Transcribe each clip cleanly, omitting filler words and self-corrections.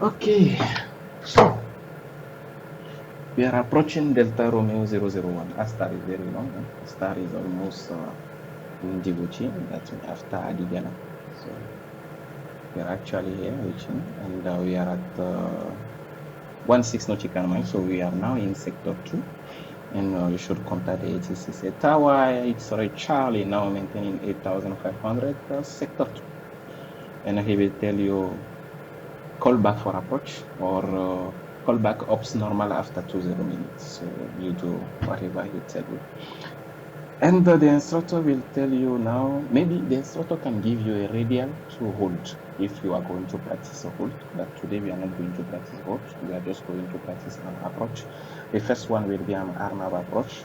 Okay, so we are approaching Delta Romeo 001. Astar is very long. Astar is almost in Djibouti, that's after Adigana. So we are actually here reaching, and we are at 16 nautical miles. So we are now in sector 2, and you should contact the ATC. Tower, it's Charlie now maintaining 8,500 sector 2, and he will tell you call back for approach or call back ops normal after 20 minutes. So you do whatever he tell you. And the instructor will tell you now, maybe the instructor can give you a radial to hold if you are going to practice a hold. But today we are not going to practice hold. We are just going to practice an approach. The first one will be an RNAV approach.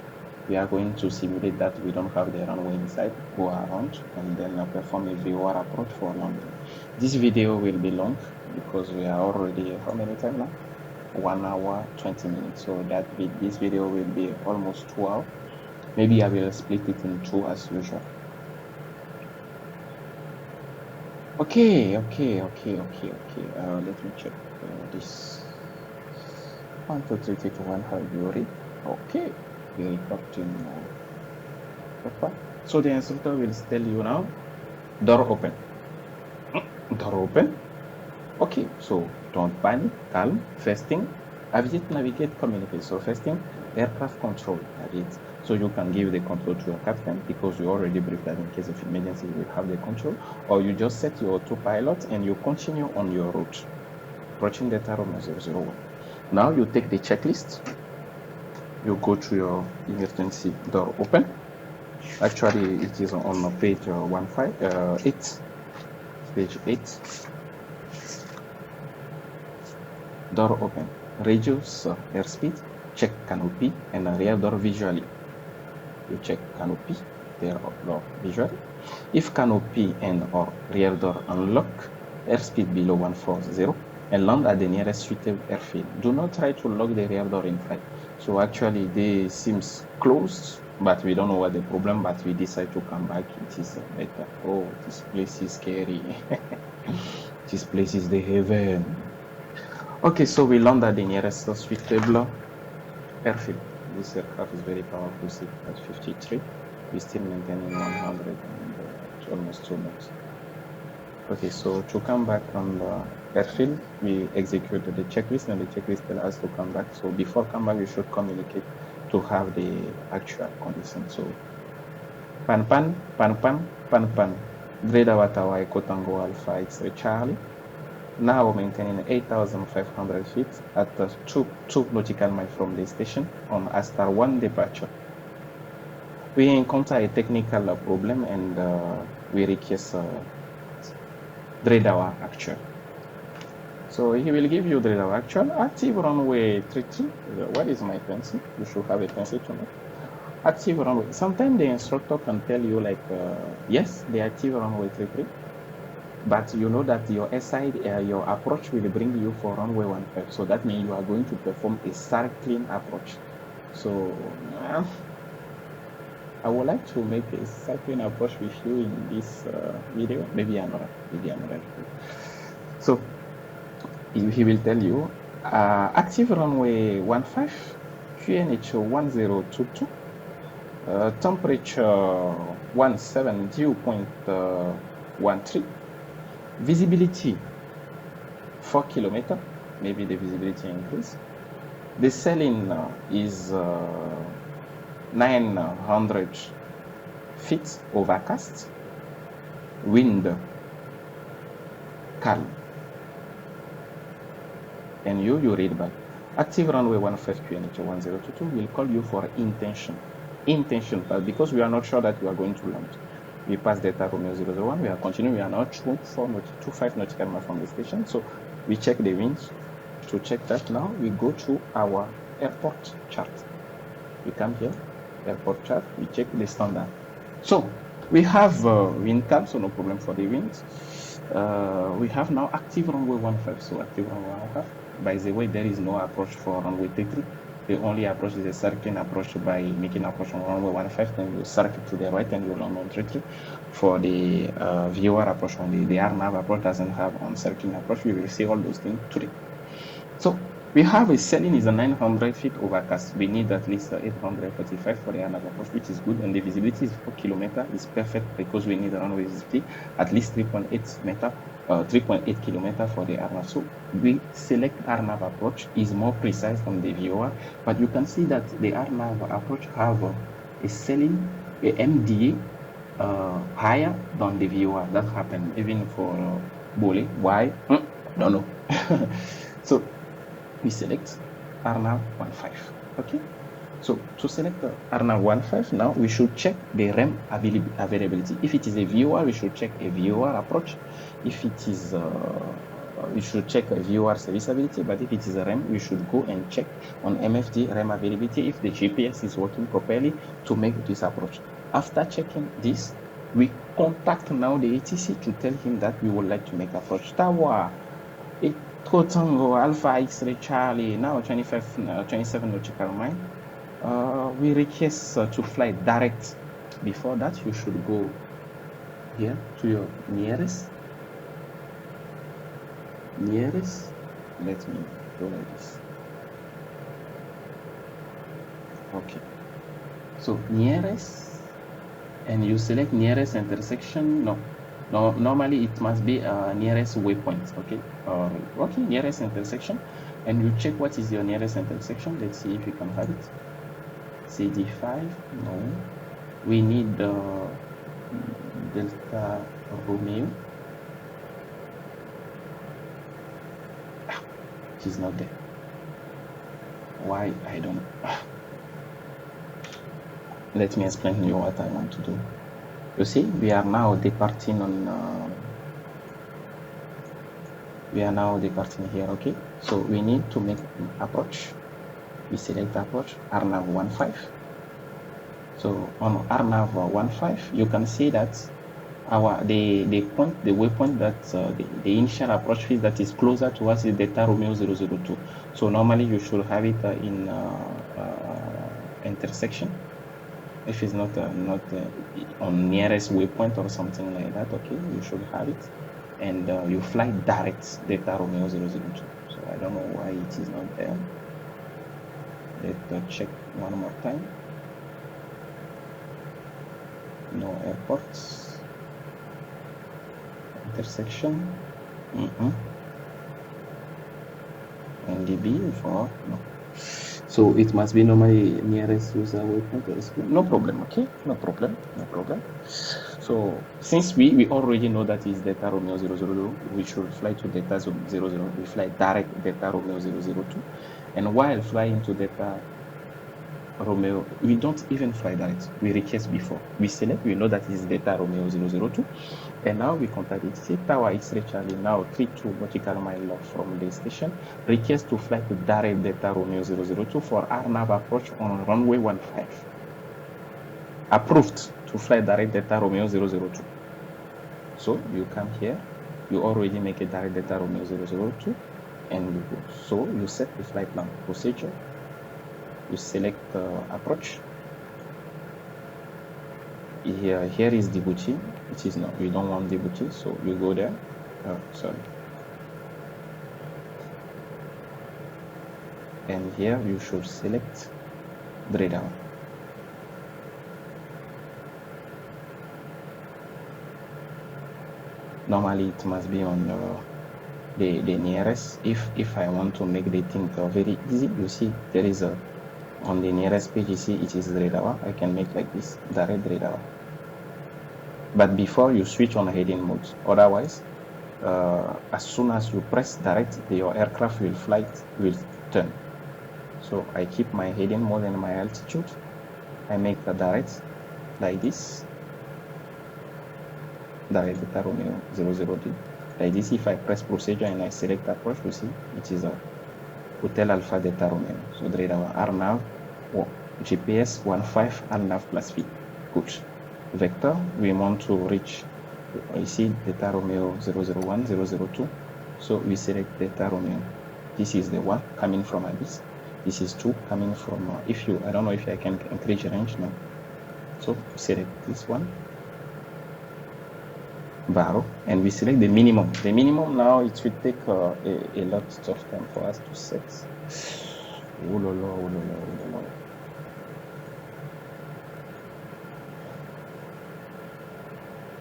We are going to simulate that we don't have the runway inside, go around, and then perform a VOR approach for landing. This video will be long because we are already, how many time now? 1 hour, 20 minutes. So this video will be almost 2 hours. Maybe I will split it in 2 as usual. Okay. Let me check this. 1, 2, 3, 2, 1, how you read? Okay, we recording. So the instructor will tell you now, door open. Door open. Okay, so don't panic, calm. First thing, aviate, navigate, communicate. So first thing, aircraft control, aviate. So you can give the control to your captain because you already briefed that in case of emergency you will have the control, or you just set your autopilot and you continue on your route, approaching Delta Romeo 001. Now you take the checklist, you go to your emergency door open. Actually, it is on page 8, page 8. Door open, reduce airspeed, check canopy and rear door visually. You check canopy, rear door visually. If canopy and or rear door unlock, airspeed below 140 and land at the nearest suitable airfield. Do not try to lock the rear door in flight. So actually they seems closed, but we don't know what the problem, but we decide to come back. It is better. Oh, this place is scary. This place is the heaven. Okay, so we land at the nearest suitable airfield. This aircraft is very powerful, see at 53. We're still maintaining 100 and almost 2 knots. Okay, so to come back on the airfield, we executed the checklist and the checklist tells us to come back. So before come back, you should communicate to have the actual condition. So pan, Dire Dawa Airport Tango Alpha X-ray Charlie. Now maintaining 8,500 feet at 2 nautical miles from the station on Astar 1 departure. We encounter a technical problem and we request Dire Dawa actual. So he will give you Dire Dawa actual. Active runway 33. What is my pencil? You should have a pencil to know. Active runway. Sometimes the instructor can tell you like, yes, the active runway 33. But you know that your SID, your approach will bring you for runway 15. So that means you are going to perform a circling approach. So I would like to make a circling approach with you in this video. Maybe another. So he will tell you active runway 15, QNH 1022, temperature 170.13. Visibility 4 kilometers, maybe the visibility increase. The sailing is 900 feet overcast. Wind calm. And you read back. Active runway 15 QNH 1022 will call you for intention, but because we are not sure that you are going to land. We pass Delta Romeo 001, we are continuing, we are now 25 nautical miles from the station. So we check the winds. To check that now, we go to our airport chart. We come here, airport chart, we check the standard. So we have wind calm, so no problem for the winds. We have now active runway 15, so active runway 15. By the way, there is no approach for runway 33 The only approach is a circling approach by making approach on runway 15, then you circle to the right and you land on 33. For the VOR approach only, the RNAV approach doesn't have on circling approach. We will see all those things today. So we have a ceiling is a 900 feet overcast. We need at least 845 for the RNAV approach, which is good, and the visibility is 4 kilometers. Is perfect because we need a runway visibility at least 3.8 kilometers for the RNAV. So we select RNAV approach is more precise than the VOR, but you can see that the RNAV approach have a ceiling, a MDA higher than the VOR. That happened even for Bole. Why? Don't know. So we select RNAV 15. Okay. So to select the RNAV 15, now we should check the REM availability. If it is a VOR, we should check a VOR approach. If it is we should check a VOR serviceability, but if it is a REM, we should go and check on MFD REM availability if the GPS is working properly to make this approach. After checking this, we contact now the ATC to tell him that we would like to make approach. Tower, Tango, Alpha, X-ray, Charlie, now 27 nautical mile. We request to fly direct. Before that, you should go here to your nearest. Let me go like this. Okay. So nearest, and you select nearest intersection. No, normally it must be nearest waypoint. Okay. Okay, nearest intersection, and you check what is your nearest intersection. Let's see if you can have it. CD5. No. We need Delta Romeo. It is not there. Why? I don't know. Let me explain to you what I want to do. You see, we are now departing on. We are now departing here. Okay, so we need to make an approach. We select approach RNAV 15. So on RNAV 15, you can see that the waypoint that the initial approach field that is closer to us is Delta Romeo 002. So normally you should have it in intersection. If it's not on nearest waypoint or something like that, okay, you should have it, and you fly direct Delta Romeo 002. So I don't know why it is not there. Let's check one more time. No airports. Intersection. NDB for no. So it must be normally nearest user waypoint. No problem. Okay, no problem. So since we already know that is Delta Romeo 002, we should fly to Delta 00. We fly direct Delta Romeo 002, and while flying to Delta Romeo, we don't even fly direct. We request before. We select, we know that is Delta Romeo 002, and now we contact it. Tower X-ray Charlie, now 32 nautical mile from the station. Request to fly to direct Delta Romeo 002 for RNAV approach on runway 15. Approved to fly direct Delta Romeo 002. So you come here, you already make a direct Delta Romeo 002, and you go. So you set the flight plan procedure. You select approach. Here is Djibouti. It is not. We don't want Djibouti, so you go there. Oh, sorry. And here you should select Dire Dawa. Normally it must be on the nearest. If I want to make the thing very easy, you see there is a on the nearest page, you see it is Dire Dawa. I can make like this, direct Dire Dawa. But before you switch on heading mode, otherwise, as soon as you press direct, your aircraft will turn. So I keep my heading mode and my altitude. I make the direct like this, direct Delta Romeo 002. Like this, if I press procedure and I select approach, you see it is a Hotel Alpha Delta Romeo. So Dire Dawa RNAV, GPS 15 RNAV plus V. Good. Vector, we want to reach, you see Delta Romeo 001, 002. So we select Delta Romeo. This is the one coming from Abyss. This is 2 coming from, if you, I don't know if I can increase range now. So select this one, barrel, and we select the minimum. The minimum now, it will take a lot of time for us to set. Oh la la, oh la la, oh la la.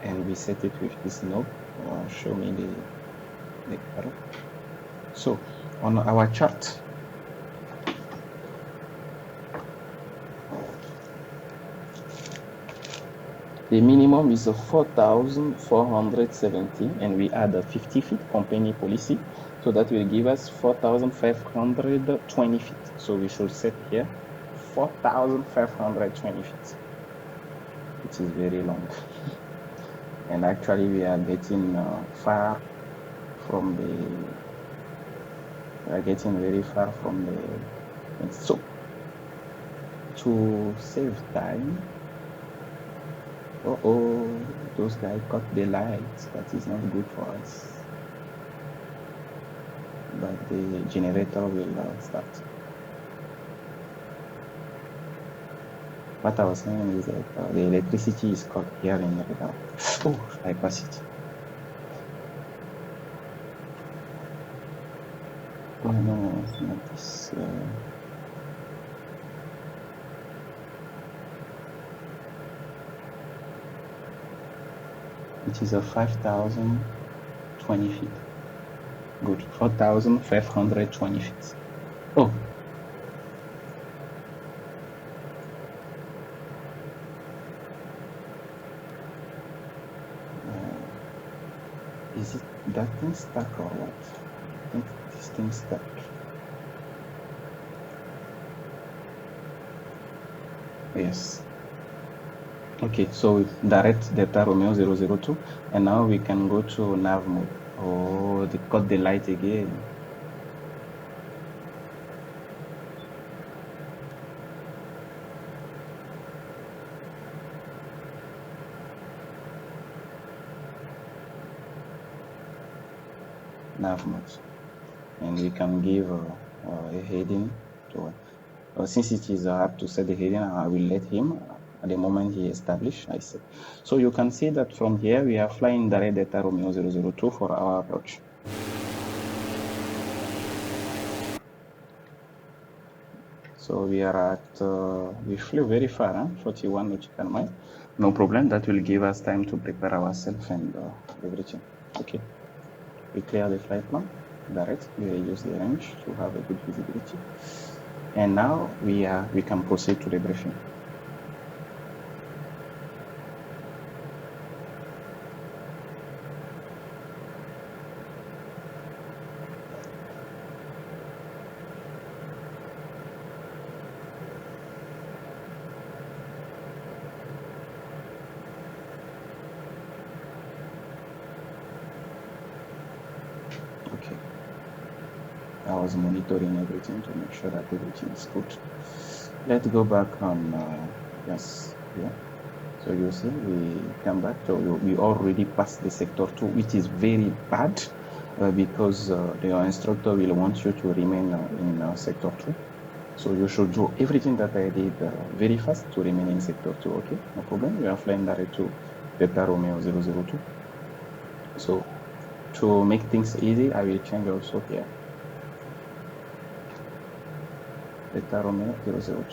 And we set it with this knob. Show me the barrel. So on our chart, the minimum is 4,470, and we add a 50 feet company policy, so that will give us 4,520 feet. So we should set here 4,520 feet, which is very long. And actually we are getting far from the, we are getting very far from the, so to save time, those guys cut the lights. That is not good for us. But the generator will start. What I was saying is that the electricity is cut here in the radar. Oh, I pass it. Oh no, not this. It is a 5,020 feet. Good, 4,520 feet. Oh. Is it that thing stuck or what? I think this thing stuck. Yes. Okay, so direct Delta Romeo 002, and now we can go to nav mode. Oh, they cut the light again. Nav mode, and we can give a heading to since it is hard to set the heading, I will let him at the moment he established. I said, so you can see that from here we are flying direct Delta Romeo 002 for our approach. So we are at, we flew very far, 41 nautical miles. No problem, that will give us time to prepare ourselves and everything. Okay, we clear the flight plan, direct, we reduce the range to have a good visibility. And now we can proceed to the briefing. Okay, I was monitoring everything to make sure that everything is good. Let's go back on, yes, yeah. So you see, we come back, so we already passed the sector 2, which is very bad because your instructor will want you to remain in sector 2. So you should do everything that I did very fast to remain in sector 2, okay? No problem, we are flying direct to Delta Romeo 002. So to make things easy, I will change also here. Delta Romeo 002.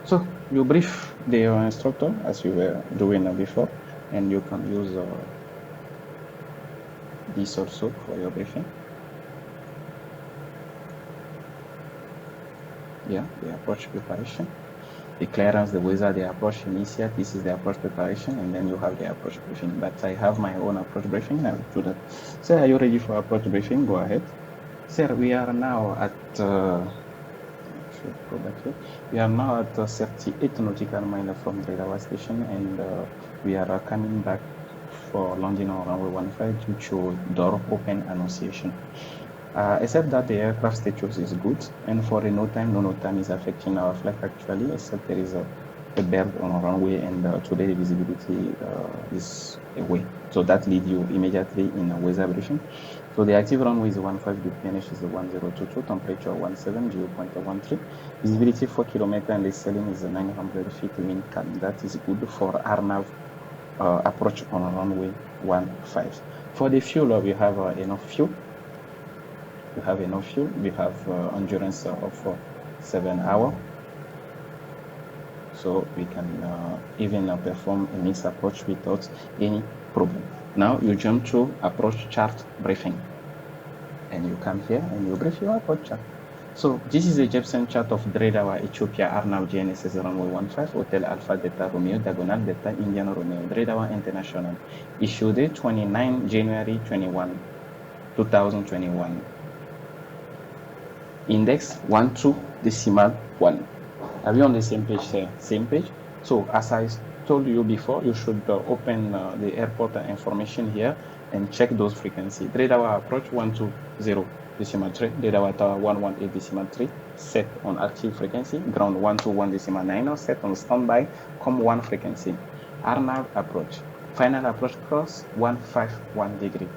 So you brief the instructor as you were doing before, and you can use this also for your briefing. Yeah, the approach preparation, the clearance, the weather, the approach initiate. This is the approach preparation, and then you have the approach briefing. But I have my own approach briefing. I will do that. Sir, are you ready for approach briefing? Go ahead. Sir, we are now at. Go back here. We are now at 38 nautical miles from Dire Dawa station, and we are coming back for landing on runway 15 due to door open annunciation. Except that the aircraft status is good, and for the no time is affecting our flight actually, except there is a bird on a runway, and today the visibility is away. So that leads you immediately in a weather briefing. So the active runway is 15, the PNH is 1022, temperature 17, dew point 13, visibility 4 km, and the ceiling is 900 feet wind calm. That is good for RNAV approach on runway 15. For the fuel, we have enough fuel. We have enough fuel. We have endurance of 7 hours. So we can even perform a mixed approach without any problem. Now you jump to approach chart briefing. And you come here and you brief your approach chart. So this is a Jepsen chart of Dire Dawa Ethiopia RNAV GNSS runway 15 Hotel Alpha Delta Romeo Diagonal Delta Indian Romeo Dire Dawa International. Issue date 29 January 2021. Index 12.1. Are we on the same page here? Same page. So as I told you before, you should open the airport information here and check those frequencies. Dire Dawa approach 120.3, Dire Dawa tower 118.3, set on active frequency, ground 121.9, set on standby, COM1 frequency. RNAV approach, final approach cross 151 degree.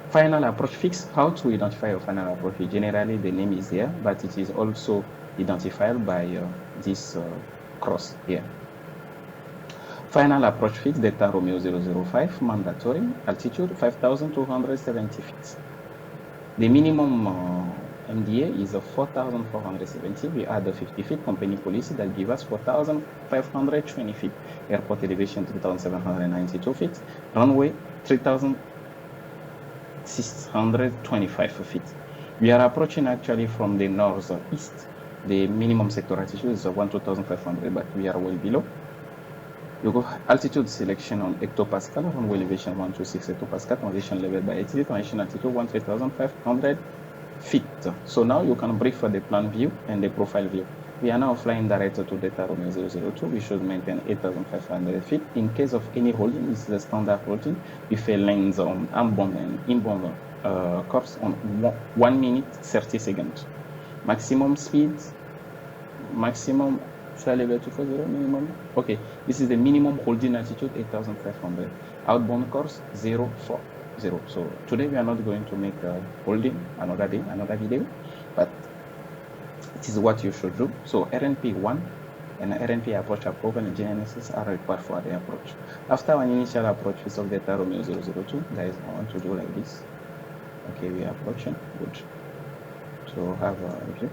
Final approach fix, how to identify your final approach? Generally the name is there, but it is also identified by this cross here. Final approach fix, Delta Romeo 005, mandatory, altitude 5,270 feet. The minimum MDA is 4,470. We add 50 feet, company policy that give us 4,520 feet. Airport elevation 3,792 feet. Runway 3,625 feet. We are approaching actually from the northeast. The minimum sector altitude is 1,500, but we are well below. You go altitude selection on hectopascal, runway elevation 126 hectopascal, transition level by 80, transition altitude 13,500 feet. So now you can brief for the plan view and the profile view. We are now flying direct to Delta Romeo 002. We should maintain 8,500 feet. In case of any holding, this is the standard holding with a length on outbound and inbound course on 1 minute 30 seconds. Maximum speed, maximum. Should I level 240 minimum? Okay, this is the minimum holding altitude 8,500. Outbound course 040. So today we are not going to make holding another day, another video, but it is what you should do. So RNP 1 and RNP approach approval and GNSS are required for the approach. After an initial approach with of Delta Romeo 002, guys, I want to do like this. Okay, we are approaching. Good. So have a review.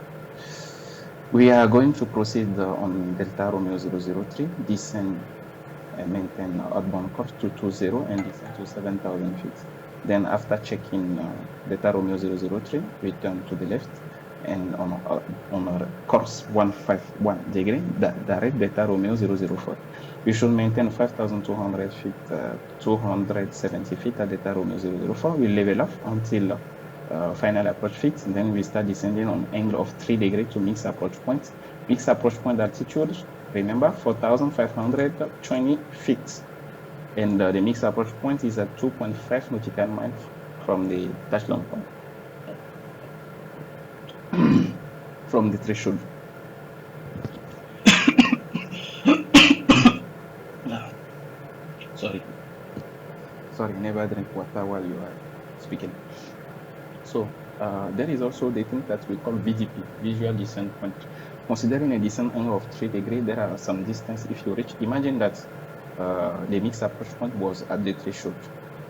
We are going to proceed on Delta Romeo 003, descend and maintain outbound course 220 and descend to 7,000 feet. Then after checking Delta Romeo 003, we turn to the left and on course 151 degree, direct Delta Romeo 004. We should maintain 5,200 feet, 270 feet at Delta Romeo 004. We level off until final approach fix, and then we start descending on angle of 3 degrees to mix approach point. Mix approach point altitude, remember, 4,520 feet. And the mix approach point is at 2.5 nautical miles from the touchdown point, from the threshold. Sorry, never drink water while you are speaking. So there is also the thing that we call VDP, visual descent point. Considering a descent angle of 3 degrees, there are some distance if you reach. Imagine that the mixed approach point was at the threshold.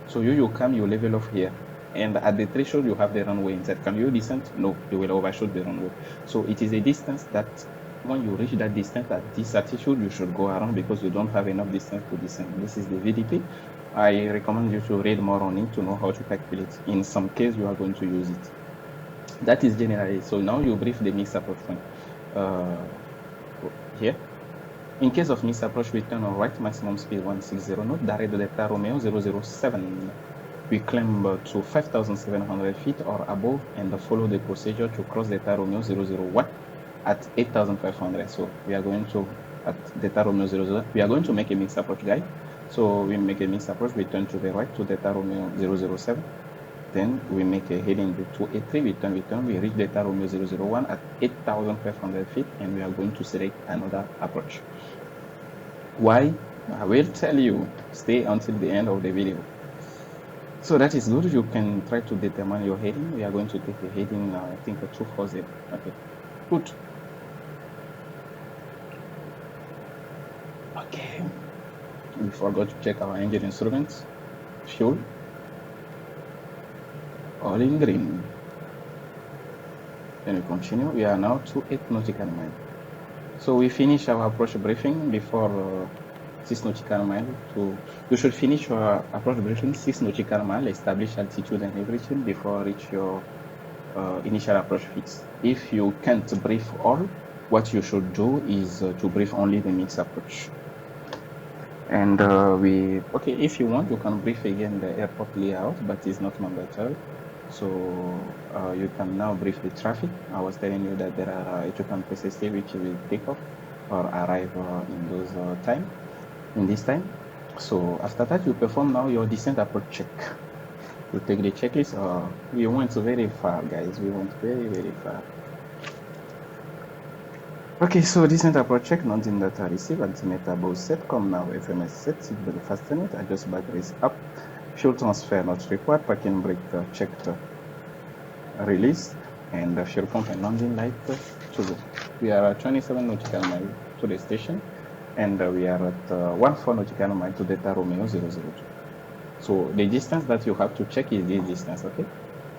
So you come, you level off here, and at the threshold you have the runway inside. Can you descend? No, you will overshoot the runway. So it is a distance that when you reach that distance at this altitude, you should go around because you don't have enough distance to descend. This is the VDP. I recommend you to read more on it to know how to calculate. In some case, you are going to use it. That is generally. So now you brief the mixed approach point. Here. In case of mixed approach, we turn on right, maximum speed 160 knots, direct Delta Romeo 007. We climb to 5,700 feet or above and follow the procedure to cross Delta Romeo 001 at 8,500. So we are going to, at Delta Romeo 001, we are going to make a mixed approach, guys. So we make a mixed approach, we turn to the right to Delta Romeo 007. Then we make a heading to 283, we turn, we reach Delta Romeo 001 at 8,500 feet, and we are going to select another approach. Why? I will tell you. Stay until the end of the video. So that is good. You can try to determine your heading. We are going to take a heading now, I think a 240. Okay, good. Okay, we forgot to check our engine instruments. Fuel, all in green. Then we continue. We are now to 8 nautical miles. So we finish our approach briefing before 6 nautical miles. You should finish your approach briefing 6 nautical miles, establish altitude and everything before reach your initial approach fix. If you can't brief all, what you should do is to brief only the mix approach. And if you want, you can brief again the airport layout, but it's not mandatory. So you can now brief the traffic. I was telling you that there are Ethiopian places here which will take off or arrive in those in this time. So after that, you perform now your descent approach check. You take the checklist. We went very far, guys. We went very, very far. Okay, so descent approach check, non-dim data receive, altimeter above set, come now, FMS set, seatbelt fastened, adjust batteries up, fuel transfer not required, parking brake checked, release, and fuel pump and non-dim light to go. We are at 27 nautical miles to the station, and we are at 14 nautical miles to Delta Romeo 002. So the distance that you have to check is this distance, okay?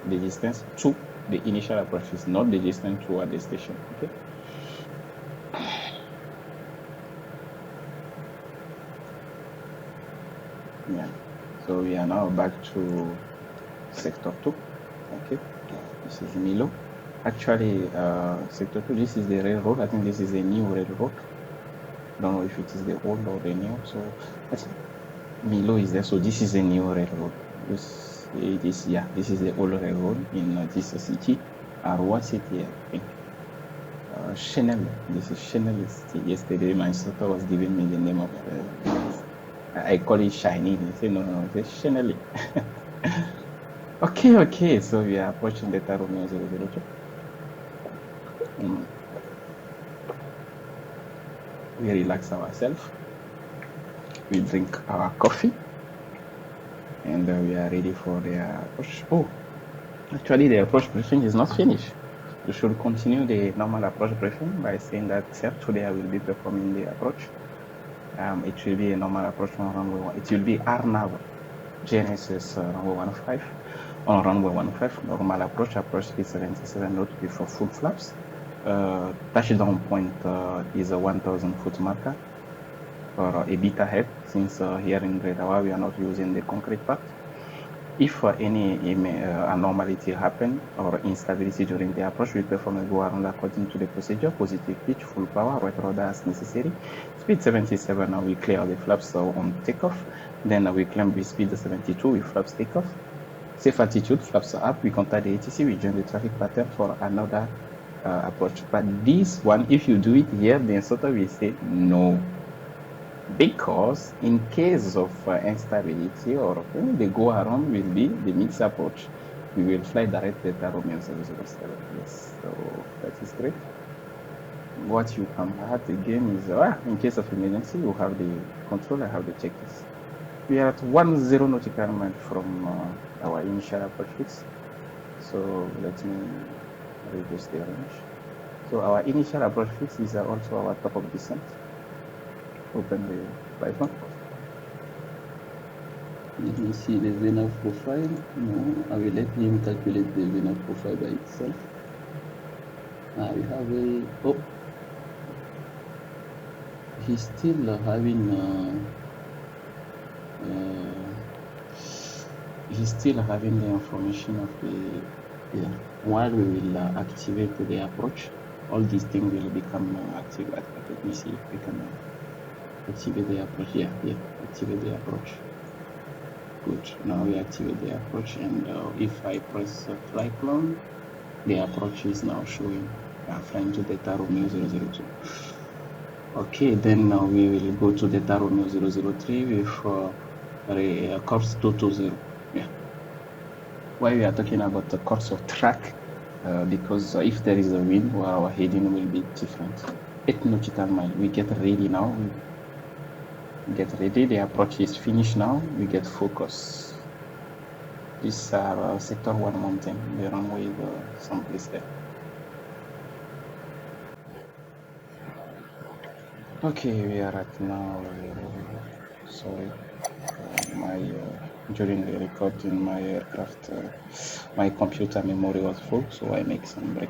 The distance to the initial approach is not the distance toward the station, okay? Yeah, so we are now back to sector 2. Okay, this is Milo. Actually, sector 2, this is the railroad. I think this is a new railroad. Don't know if it is the old or the new. So I think Milo is there. So this is a new railroad. This is the old railroad in this city. What city? I think Chanel. This is Chanel city. Yesterday, my instructor was giving me the name of I call it shiny. They say no, it's Chanel. Okay. So we are approaching the Delta Romeo 002. We relax ourselves. We drink our coffee, and we are ready for the approach. Oh, actually, the approach briefing is not finished. You should continue the normal approach briefing by saying that, sir, today I will be performing the approach. It will be a normal approach on runway 1. It will be RNAV GNSS runway 15. On runway 15, normal approach speed 77 knots before full flaps. Touchdown point is a 1,000 foot marker or a beta head, since here in Dire Dawa we are not using the concrete part. If any abnormality happen or instability during the approach, we perform a go around according to the procedure: positive pitch, full power, right rudder as necessary. Speed 77, we clear the flaps on takeoff. Then we climb with speed 72 with flaps takeoff. Safe altitude, flaps up. We contact the ATC. We join the traffic pattern for another approach. But this one, if you do it here, the instructor will say no. Because in case of instability or the go around will be the mix approach, we will fly direct Delta Romeo 007. Yes, so that is great. What you can add again is in case of emergency, you have the control, I have the checklist. We are at 10 nautical miles from our initial approach fix. So let me reduce the range. So our initial approach fix is also our top of descent. Open the Python. Let me see the VNAV profile. No, I will let him calculate the VNAV profile by itself. We have he's still having the information of the while we will activate the approach, all these things will become active. Let me see if we can activate the approach. Activate the approach. Good. Now we activate the approach, and if I press fly clone, the approach is now showing flying to Delta Romeo 002. Okay, then now we will go to Delta Romeo 003 with course 220. Yeah. Why we are talking about the course of track? Because if there is a wind, our heading will be different. 8 nautical miles. We get ready now. Get ready. The approach is finished now. We get focus. This sector 1 mountain, the runway is someplace there. Okay, we are at now, sorry, during the recording, my aircraft, my computer memory was full, so I make some break.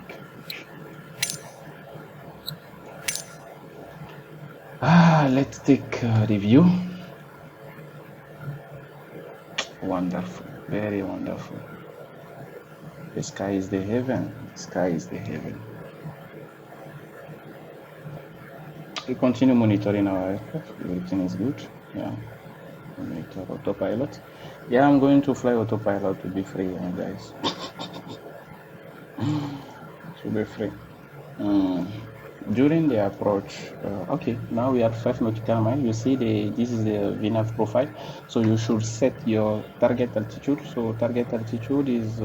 Let's take the view. Wonderful, very wonderful. The sky is the heaven, the sky is the heaven. We continue monitoring our aircraft, everything is good, yeah. Monitor autopilot. Yeah, I'm going to fly autopilot to be free, guys. To be free. During the approach, okay, now we are 5 nautical miles. You see this is the VNAV profile. So you should set your target altitude. So target altitude is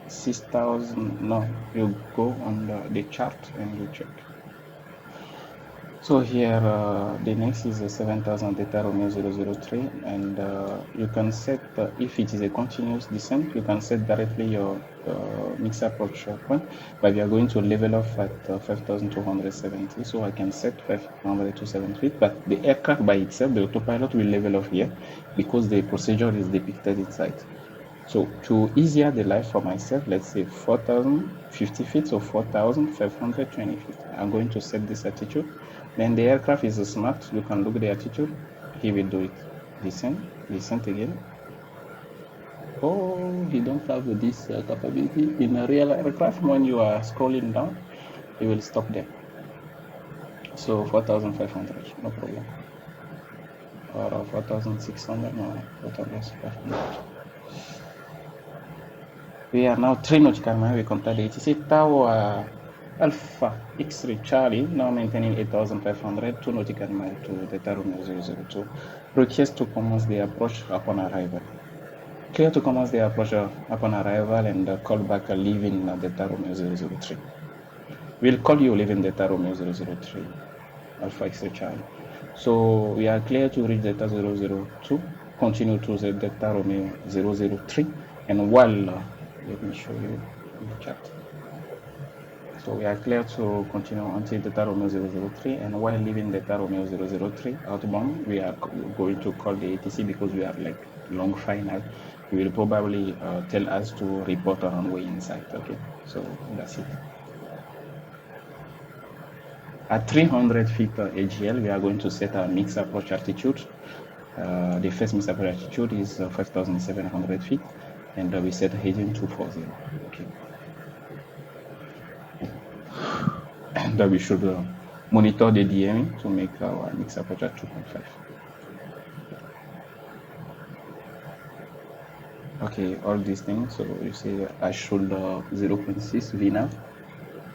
6,000. No, you go on the chart and you check. So here the next is 7,000 Theta Romeo 003, and you can set, if it is a continuous descent, you can set directly your mix approach point, but we are going to level off at 5,270, so I can set 5,270 feet, but the aircraft by itself, the autopilot will level off here because the procedure is depicted inside. So to easier the life for myself, let's say 4,050 feet or 4,520 feet. I'm going to set this altitude. Then the aircraft is smart. You can look the altitude. He will do it. Descent again. Oh, he don't have this capability. In a real aircraft, when you are scrolling down, he will stop there. So 4,500, no problem. Or 4,600, no, 4,500. We are now 3 nautical miles. We contact the ATC Tower Alpha X-ray Charlie, now maintaining 8,500, 2 nautical miles to Theta Romeo 002. Request to commence the approach upon arrival. Clear to commence the approach upon arrival and call back leaving Theta Romeo 003. We'll call you leaving Theta Romeo 003, Alpha X-ray Charlie. So we are clear to reach Theta 002, continue to the Theta Romeo 003, and while let me show you in the chat. So we are clear to continue until Theta Romeo 003, and while leaving Theta Romeo 003 outbound, we are going to call the ATC because we are like long final. He will probably tell us to report a runway inside. Okay, so that's it. At 300 feet AGL, we are going to set our mix approach altitude. The first mix approach altitude is 5,700 feet. And we set heading 240. Okay. And we should monitor the DME to make our mix approach at 2.5. Okay, all these things. So you see, I should 0.6 VNAV.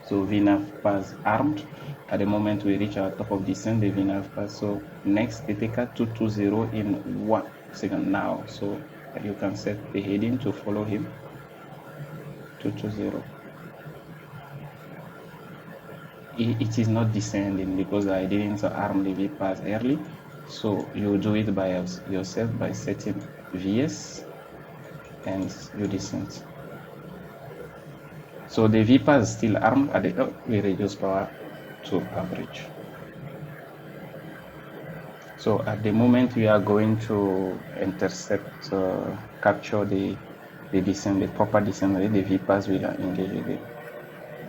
So VNAV pass armed. At the moment we reach our top of descent, the VNAV pass. So next, they take out 220 in 1 second now. So you can set the heading to follow him. 220. It is not descending because I didn't arm the VPass early. So you do it by yourself by setting VS and you descend. So the VPass is still armed at the we reduce power to average. So at the moment we are going to intercept, capture the descent, the proper descent rate, the VPass will engage with it.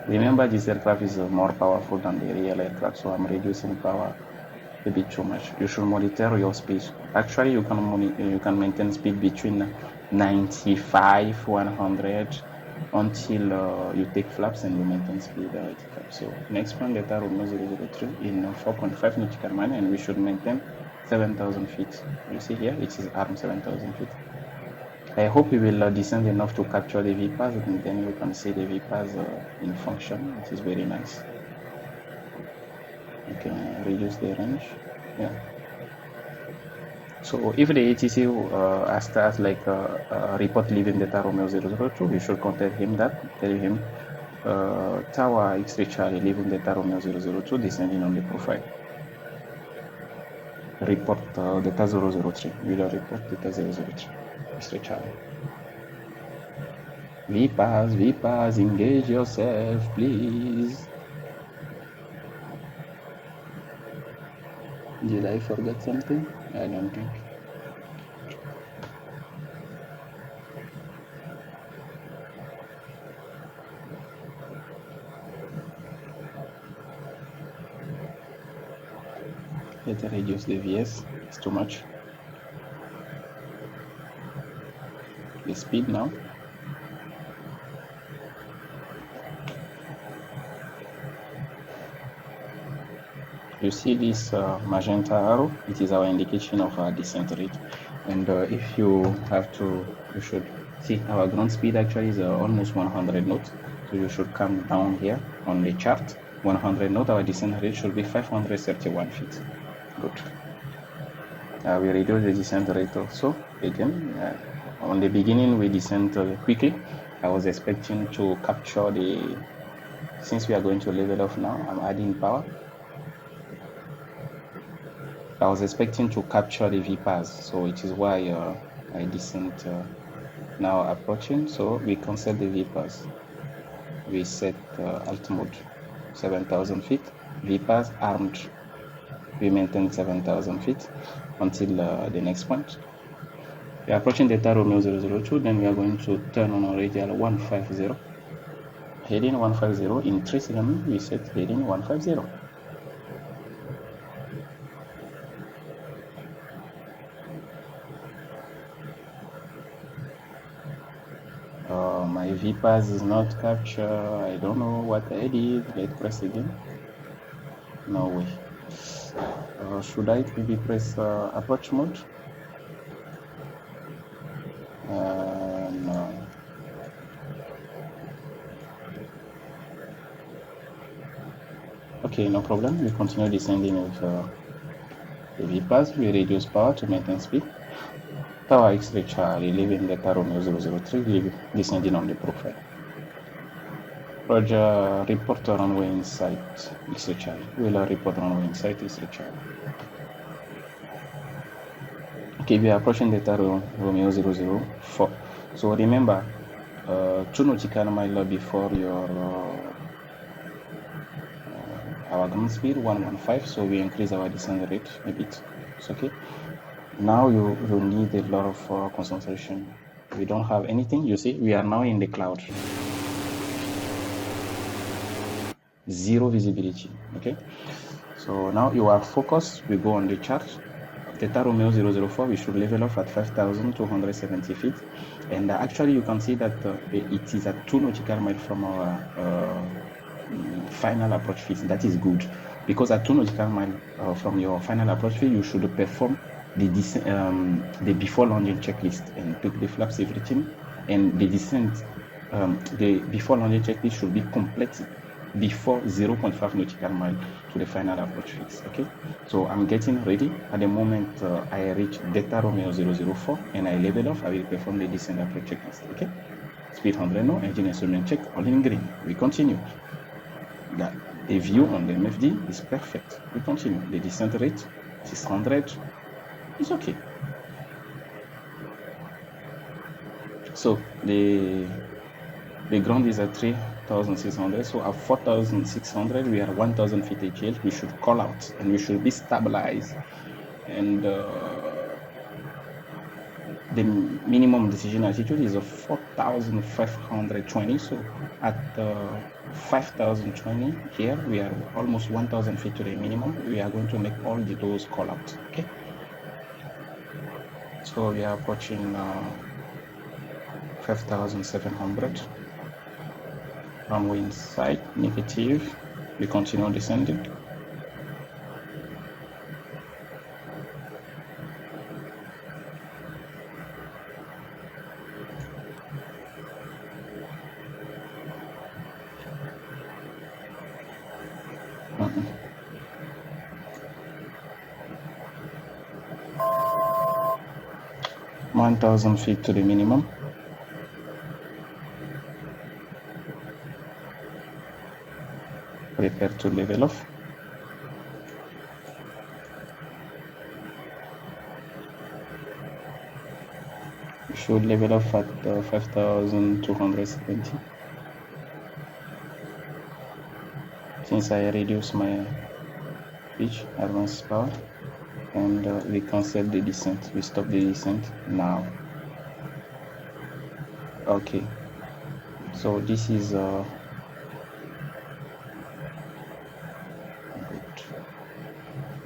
Remember, this aircraft is more powerful than the real aircraft, so I'm reducing power a bit too much. You should monitor your speed. Actually, you can maintain speed between 95, 100 until you take flaps and you maintain speed 85. So next one, Theta Romeo 003 in 4.5 nautical mile, and we should maintain 7,000 feet. You see here, it is armed 7,000 feet. I hope we will descend enough to capture the VPass, and then you can see the VPass in function. It is very nice. You can reduce the range. Yeah. So if the ATC starts like report leaving Theta Romeo 002, we should contact him that, tell him Tower X-ray Charlie leaving Theta Romeo 002, descending on the profile. Report Theta 003. We will report Theta 003. X-ray Charlie. VPAS, engage yourself, please. Did I forget something? I don't think. Let's reduce the VS, it's too much. The speed now. You see this magenta arrow, it is our indication of our descent rate. And if you have to, you should see our ground speed actually is almost 100 knots. So you should come down here on the chart, 100 knots, our descent rate should be 531 feet. Good. We reduce the descent rate also. Again, on the beginning we descend quickly. I was expecting to capture the, since we are going to level off now, I'm adding power. I was expecting to capture the VPAS, so it is why I descend now approaching. So we cancel the VPAS. We set alt mode 7,000 feet. VPAS armed. We maintain 7,000 feet until the next point. We are approaching Delta Romeo 002, then we are going to turn on our radial 150. Heading 150 in 3 seconds, we set heading 150. My VPAS is not captured. I don't know what I did. Let's press again. No way. Should I maybe press approach mode? No. Okay, no problem. We continue descending with the VPAS. We reduce power to maintain speed. Tower X-ray Charlie, leaving Delta Romeo 003, descending on the profile. Roger, report runway in sight, X-ray Charlie. We'll report runway in sight, X-ray Charlie. Okay, we are approaching Delta Romeo 004. So remember, 2 nautical miles before your our ground speed 115, so we increase our descent rate a bit. It's okay. Now you need a lot of concentration. We don't have anything. You see, we are now in the cloud. Zero visibility. Okay. So now you are focused. We go on the chart. Delta Romeo 004, we should level off at 5,270 feet. And actually, you can see that it is at 2 nautical miles from our final approach feet. That is good, because at 2 nautical miles from your final approach feet, you should perform the before landing checklist and pick the flaps, everything, and the descent. The before landing checklist should be completed before 0.5 nautical mile to the final approach feet. Okay, so I'm getting ready. At the moment I reach Delta Romeo 004 and I level off, I will perform the descent approach checklist. Okay, speed 100 knots, engine instrument check, all in green. We continue. The view on the MFD is perfect. We continue. The descent rate 600. It's okay. So the ground is at 3,600. So at 4,600, we are 1,000 feet AGL. We should call out and we should be stabilized. And the minimum decision altitude is of 4,520. So at 5,020 here, we are almost 1,000 feet to the minimum. We are going to make all those call out. Okay. So we are approaching 5,700. Runway in sight, negative. We continue descending. Mm-mm. 1,000 feet to the minimum. Prepare to level off. should level off at 5,270. Since I reduce my pitch, advanced power, and we cancel the descent. We stop the descent now. Okay, so this is good.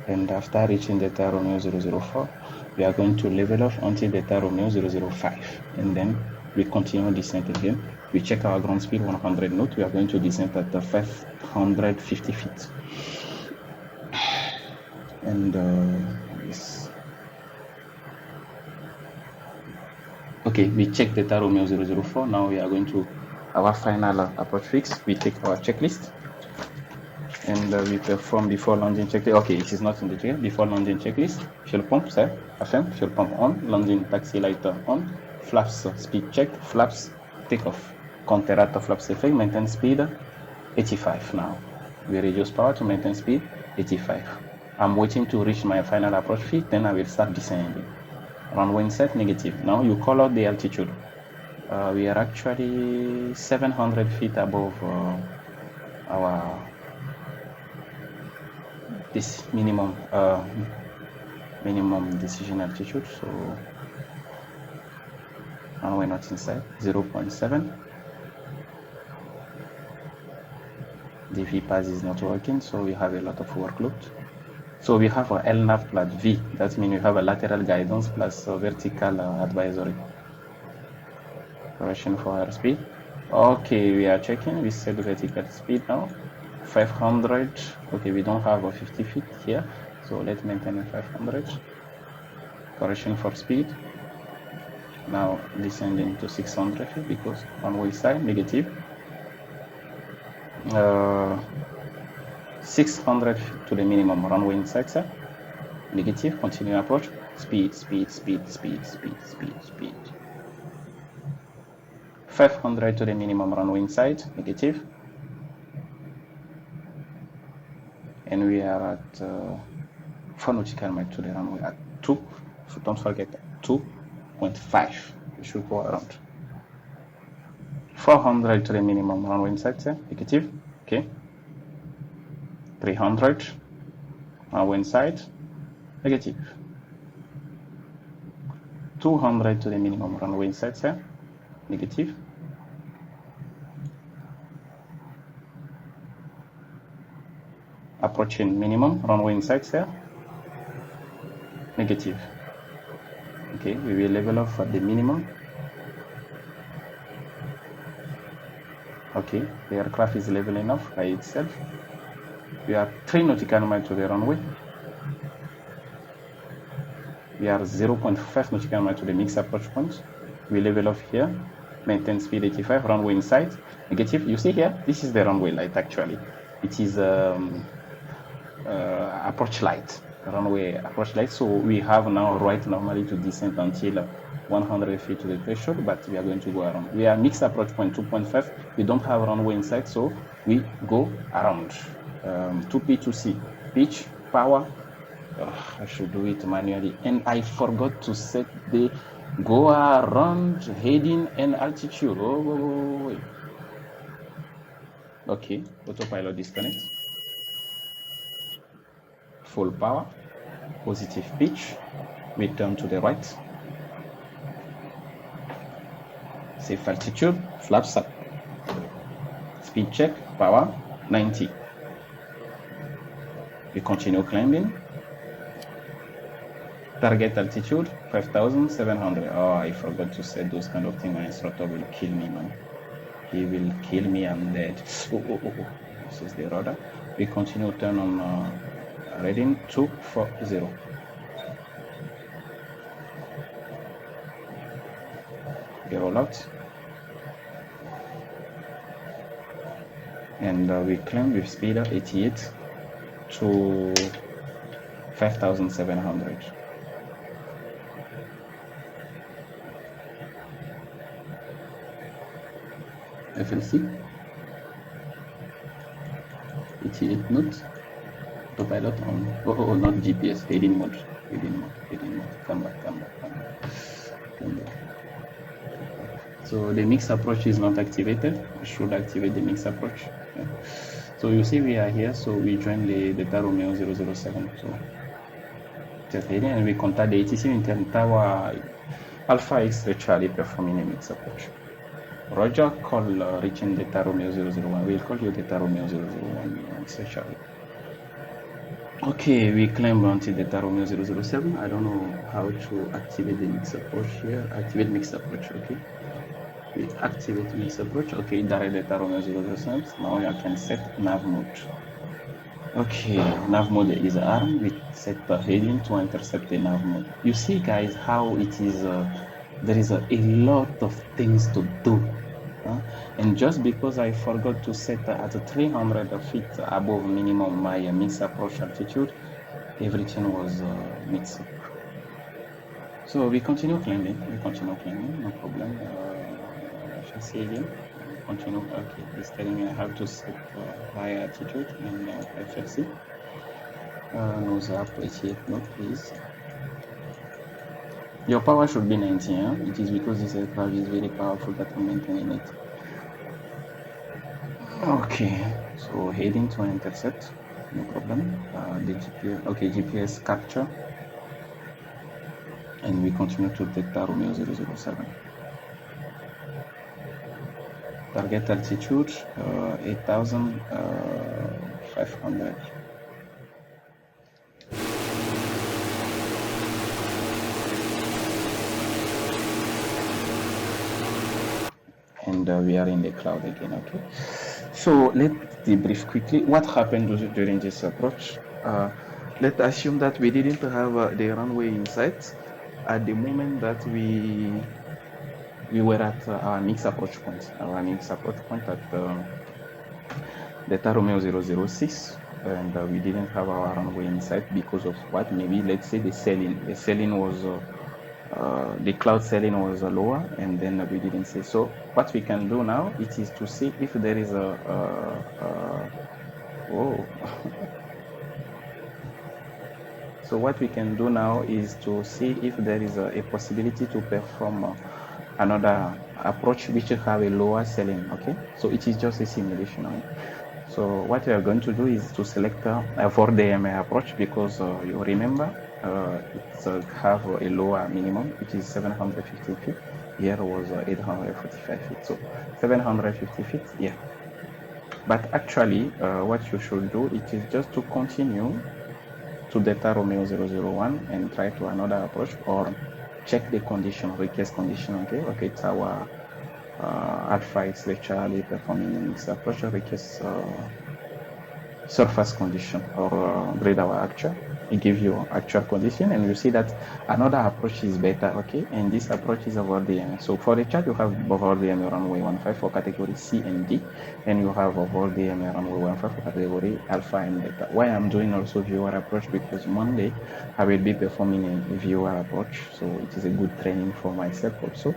And after reaching Delta Romeo 004, we are going to level off until Delta Romeo 005, and then we continue descent again. We check our ground speed 100 knots. We are going to descend at 550 feet. And yes. Okay, we check Delta Romeo 004. Now we are going to our final approach fix. We take our checklist and we perform before landing checklist. Okay, it is not in the checklist. Before landing checklist, fuel pump set, FM, fuel pump on, landing taxi light on, flaps speed check, flaps takeoff, counter rate of flaps effect, maintain speed 85 now. We reduce power to maintain speed 85. I'm waiting to reach my final approach feet, then I will start descending. Runway set negative. Now you call out the altitude. We are actually 700 feet above our this minimum decision altitude. So runway not inside 0.7. The V pass is not working, so we have a lot of workload. So we have a LNAV plus V. That means we have a lateral guidance plus vertical advisory. Correction for airspeed. Okay, we are checking. We set vertical speed now. 500. Okay, we don't have a 50 feet here, so let's maintain a 500. Correction for speed. Now descending to 600 feet because runway side negative. 600 feet to the minimum runway inside, sir. Negative. Continue approach. Speed, speed, speed, speed, speed, speed, speed. 500 to the minimum runway inside. Negative. And we are at 4 nautical miles to the runway at 2. So don't forget 2.5. We should go around. 400 to the minimum runway inside, sir. Negative. Okay. 300 runway inside. Negative. 200 to the minimum runway inside, sir. Negative. Approaching minimum runway inside, sir. Negative. Okay, we will level off at the minimum. Okay, the aircraft is leveling off by itself. We are 3 nautical miles to the runway. We are 0.5 nautical miles to the mixed approach point. We level off here. Maintain speed 85. Runway inside. Negative. You see here, this is the runway light actually. It is approach light. Runway approach light. So we have now right normally to descend until 100 feet to the threshold, but we are going to go around. We are mixed approach point 2.5. We don't have runway inside, so we go around. 2P to C. Pitch, power. I should do it manually. And I forgot to set the go around heading and altitude. Oh, wait. Okay, autopilot disconnect. Full power. Positive pitch. We turn to the right. Safe altitude, flaps up. Speed check, power 90. We continue climbing. Target altitude 5,700. Oh, I forgot to say those kind of things. My instructor will kill me, man. He will kill me. I'm dead. Oh. This is the rudder. We continue turn on reading 240. We roll out. And we climb with speed of 88 to 5,700. FLC 88 knots. Autopilot on. Oh, not GPS. Heading mode. Come back. So the mix approach is not activated. We should activate the mix approach. Yeah. So you see we are here, so we join the Delta Romeo 007. So just heading and we contact the ATC intent tower Alpha X-ray Charlie performing a mix approach. Roger, call reaching Delta Romeo 001. We'll call you Delta Romeo 001 X-ray Charlie. Okay, we climb onto Delta Romeo 007. I don't know how to activate the mix approach here. Activate mix approach, okay. We activate mix approach, okay, direct Delta Romeo 007. Now I can set nav mode. Okay, nav mode is armed. We set the heading to intercept the nav mode. You see, guys, how it is, there is a lot of things to do. And just because I forgot to set at 300 feet above minimum my mix approach altitude, everything was mixed up. So we continue climbing, no problem. FSC again, continue. Okay, it's telling me I have to set high altitude and FSC. Nose up, 88 knot, please. Your power should be 90, huh? It is because this aircraft is very powerful that I'm maintaining it. Okay, so heading to intercept, no problem. The GPS, okay, GPS capture, and we continue to Delta Romeo 007. Target altitude 8,500. And we are in the cloud again, okay? So let's debrief quickly what happened during this approach. Let's assume that we didn't have the runway in sight at the moment that we were at our mix approach point. Our mix approach point at Delta Romeo 006, and we didn't have our runway in sight because of what? Maybe let's say the sailing. The sailing was the cloud sailing was lower, and then we didn't see. So what we can do now, it is to see if there is a whoa. So what we can do now is to see if there is a possibility to perform another approach which have a lower sailing. Okay, so it is just a simulation. So what we are going to do is to select a VOR DMA approach because you remember it have a lower minimum, which is 750 feet. Here was 845 feet. So 750 feet, yeah. But actually, what you should do, it is just to continue to Delta Romeo 001 and try to another approach or check the condition, request condition, okay? Okay, it's our Alpha X-ray Charlie performing a mixed approach, request surface condition or Dire Dawa actual. It gives you actual condition, and you see that another approach is better, okay? And this approach is over DMA. So for the chart, you have over DMA runway 15 for category C and D, and you have over DMA runway 15 for category Alpha and Beta. Why I'm doing also viewer approach, because Monday I will be performing a viewer approach, so it is a good training for myself also.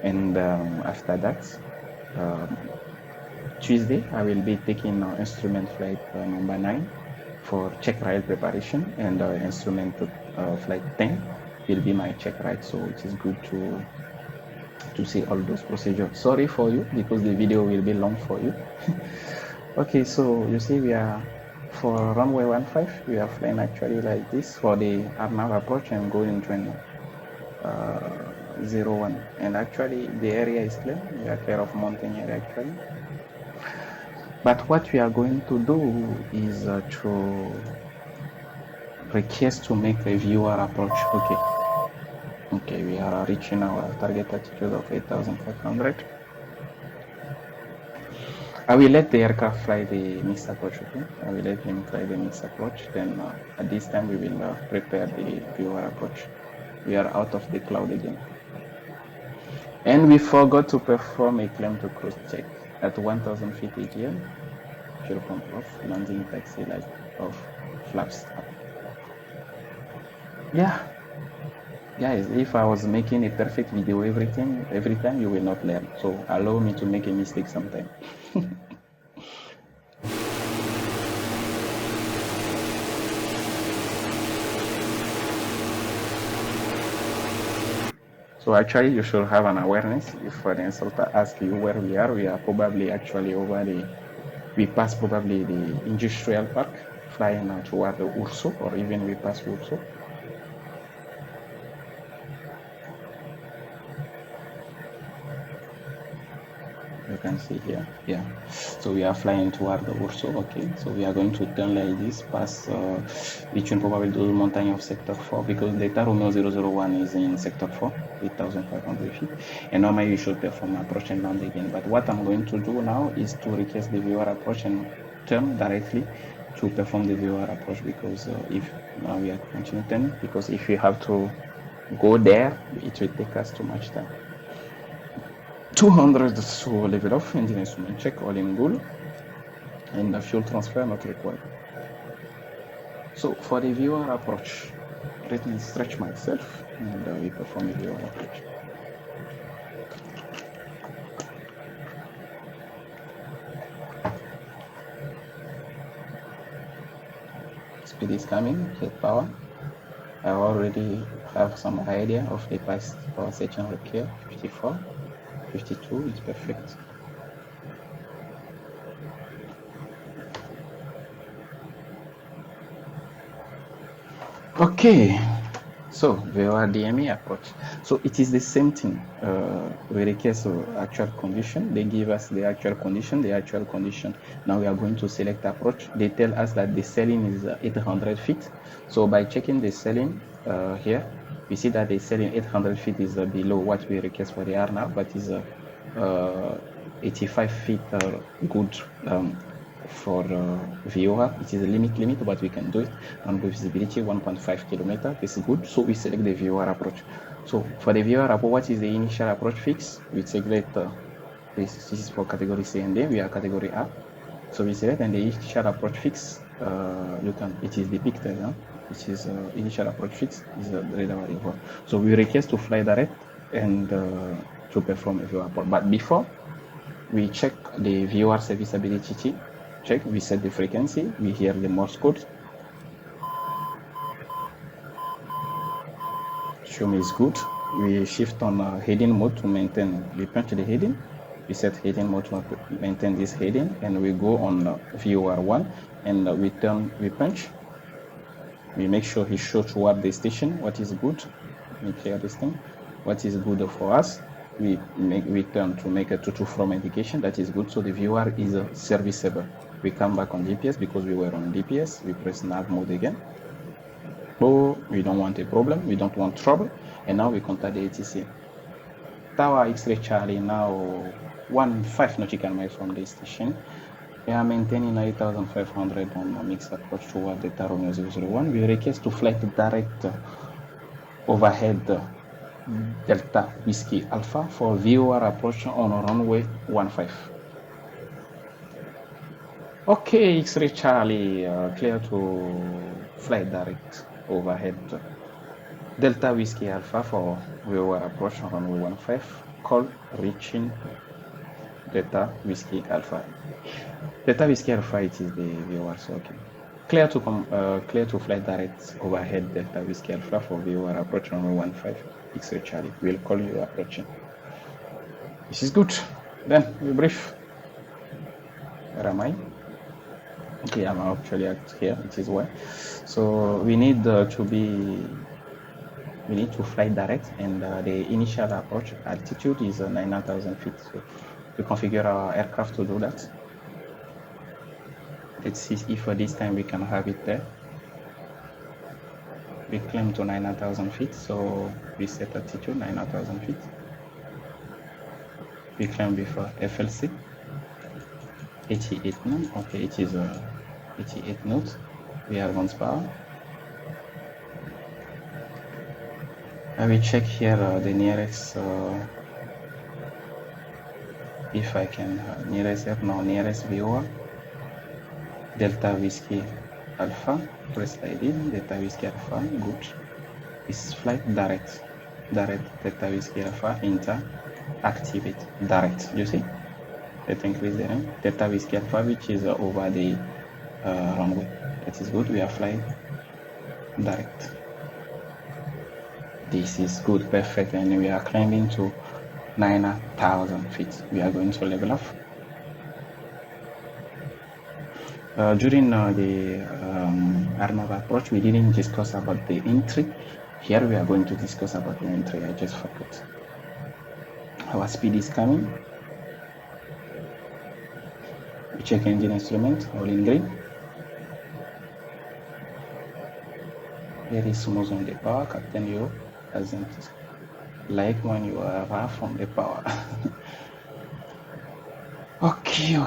And after that, Tuesday I will be taking instrument flight number 9 for check ride preparation, and instrument flight 10 will be my check ride. So it is good to see all those procedures. Sorry for you because the video will be long for you. Okay, so you see we are for runway 15, we are flying actually like this for the RNAV approach and going to 01, and actually the area is clear. We are clear of mountain area actually. But what we are going to do is to request to make a viewer approach. Okay, we are reaching our target altitude of 8,500. I will let the aircraft fly the mixed approach, okay? I will let him fly the mixed approach. Then at this time we will prepare the viewer approach. We are out of the cloud again. And we forgot to perform a climb to cruise check at 1,000 feet AGL. Fuel pump off, landing taxi light off, flaps up. Yeah, guys, if I was making a perfect video every time you will not learn. So allow me to make a mistake sometime. So actually, you should have an awareness. If the instructor asks you where we are probably actually over we pass probably the industrial park, flying toward the Urso, or even we pass Urso. You can see here, yeah. So we are flying toward the Urso, okay. So we are going to turn like this, pass between probably those mountains of sector 4, because the Romeo 001 is in sector 4, 8,500 feet. And normally you should perform approach and land again. But what I'm going to do now is to request the viewer approach and turn directly to perform the viewer approach, because if now we are continuing turning, because if we have to go there, it will take us too much time. 200, so level off, engine instrument check, all in good, and the fuel transfer not required. So for the viewer approach, let me stretch myself and we perform the viewer approach. Speed is coming, head power. I already have some idea of the past power section required, 54, 52 is perfect. Okay, so VOR DME approach. So it is the same thing. We request actual condition. They give us the actual condition. Now we are going to select approach. They tell us that the ceiling is 800 feet. So by checking the ceiling here, we see that the ceiling 800 feet is below what we request for the RNAV, but is 85 feet good for VOR. It is a limit, but we can do it. And with visibility 1.5 kilometer, this is good. So we select the VOR approach. So for the VOR approach, what is the initial approach fix? We select this is for category C and D. We are category A. So we select, and the initial approach fix, it is depicted. Which is initial approach fix is the Dire Dawa Airport. So we request to fly direct and to perform a VOR approach. But before we check the VOR serviceability check, we set the frequency, we hear the Morse code. Show me is good. We shift on heading mode to maintain, we punch the heading. We set heading mode to maintain this heading, and we go on VOR1 and we punch. We make sure he shows toward the station what is good. We clear this thing. What is good for us? We turn to make a to-from indication. That is good. So the VOR is serviceable. We come back on DPS because we were on DPS. We press nav mode again. Oh, we don't want a problem. We don't want trouble. And now we contact the ATC. Tower X-ray Charlie now 15 nautical miles from the station. We are maintaining 8,500 on a mixed approach toward the Romeo 001. We request to flight direct overhead Delta Whiskey Alpha for VOR approach on runway 15. Okay, X-ray Charlie, clear to fly direct overhead Delta Whiskey Alpha for VOR approach on runway 15. Call reaching Delta Whiskey Alpha. Delta Whiskey Alpha, it is the VOR, so okay. Clear to fly direct overhead Delta Whiskey Alpha for VOR approach on runway 15. X-ray Charlie, we'll call you approaching. This is good. Then we brief. Where am I? Okay, I'm actually at here. It is where. So we need to fly direct, and the initial approach altitude is 9,000 feet. So we configure our aircraft to do that. Let's see if this time we can have it there. We climb to 9,000 feet, so we set altitude 9,000 feet. We climb before FLC 88 knots. Okay, it is 88 knots. We are on power. I will check here the nearest. If I can nearest VOR. Delta Whiskey Alpha, press ID, Delta Whiskey Alpha, good. It's flight direct, Delta Whiskey Alpha, enter, activate, direct, you see? Let's increase the range, Delta Whiskey Alpha, which is over the runway. That is good, we are flying direct. This is good, perfect, and we are climbing to 9,000 feet. We are going to level off. During the RNAV approach, we didn't discuss about the entry. Here we are going to discuss about the entry. I just forgot. Our speed is coming. We check engine instrument, all in green. Very smooth on the power. Captain you doesn't like when you are rough on the power. Okay.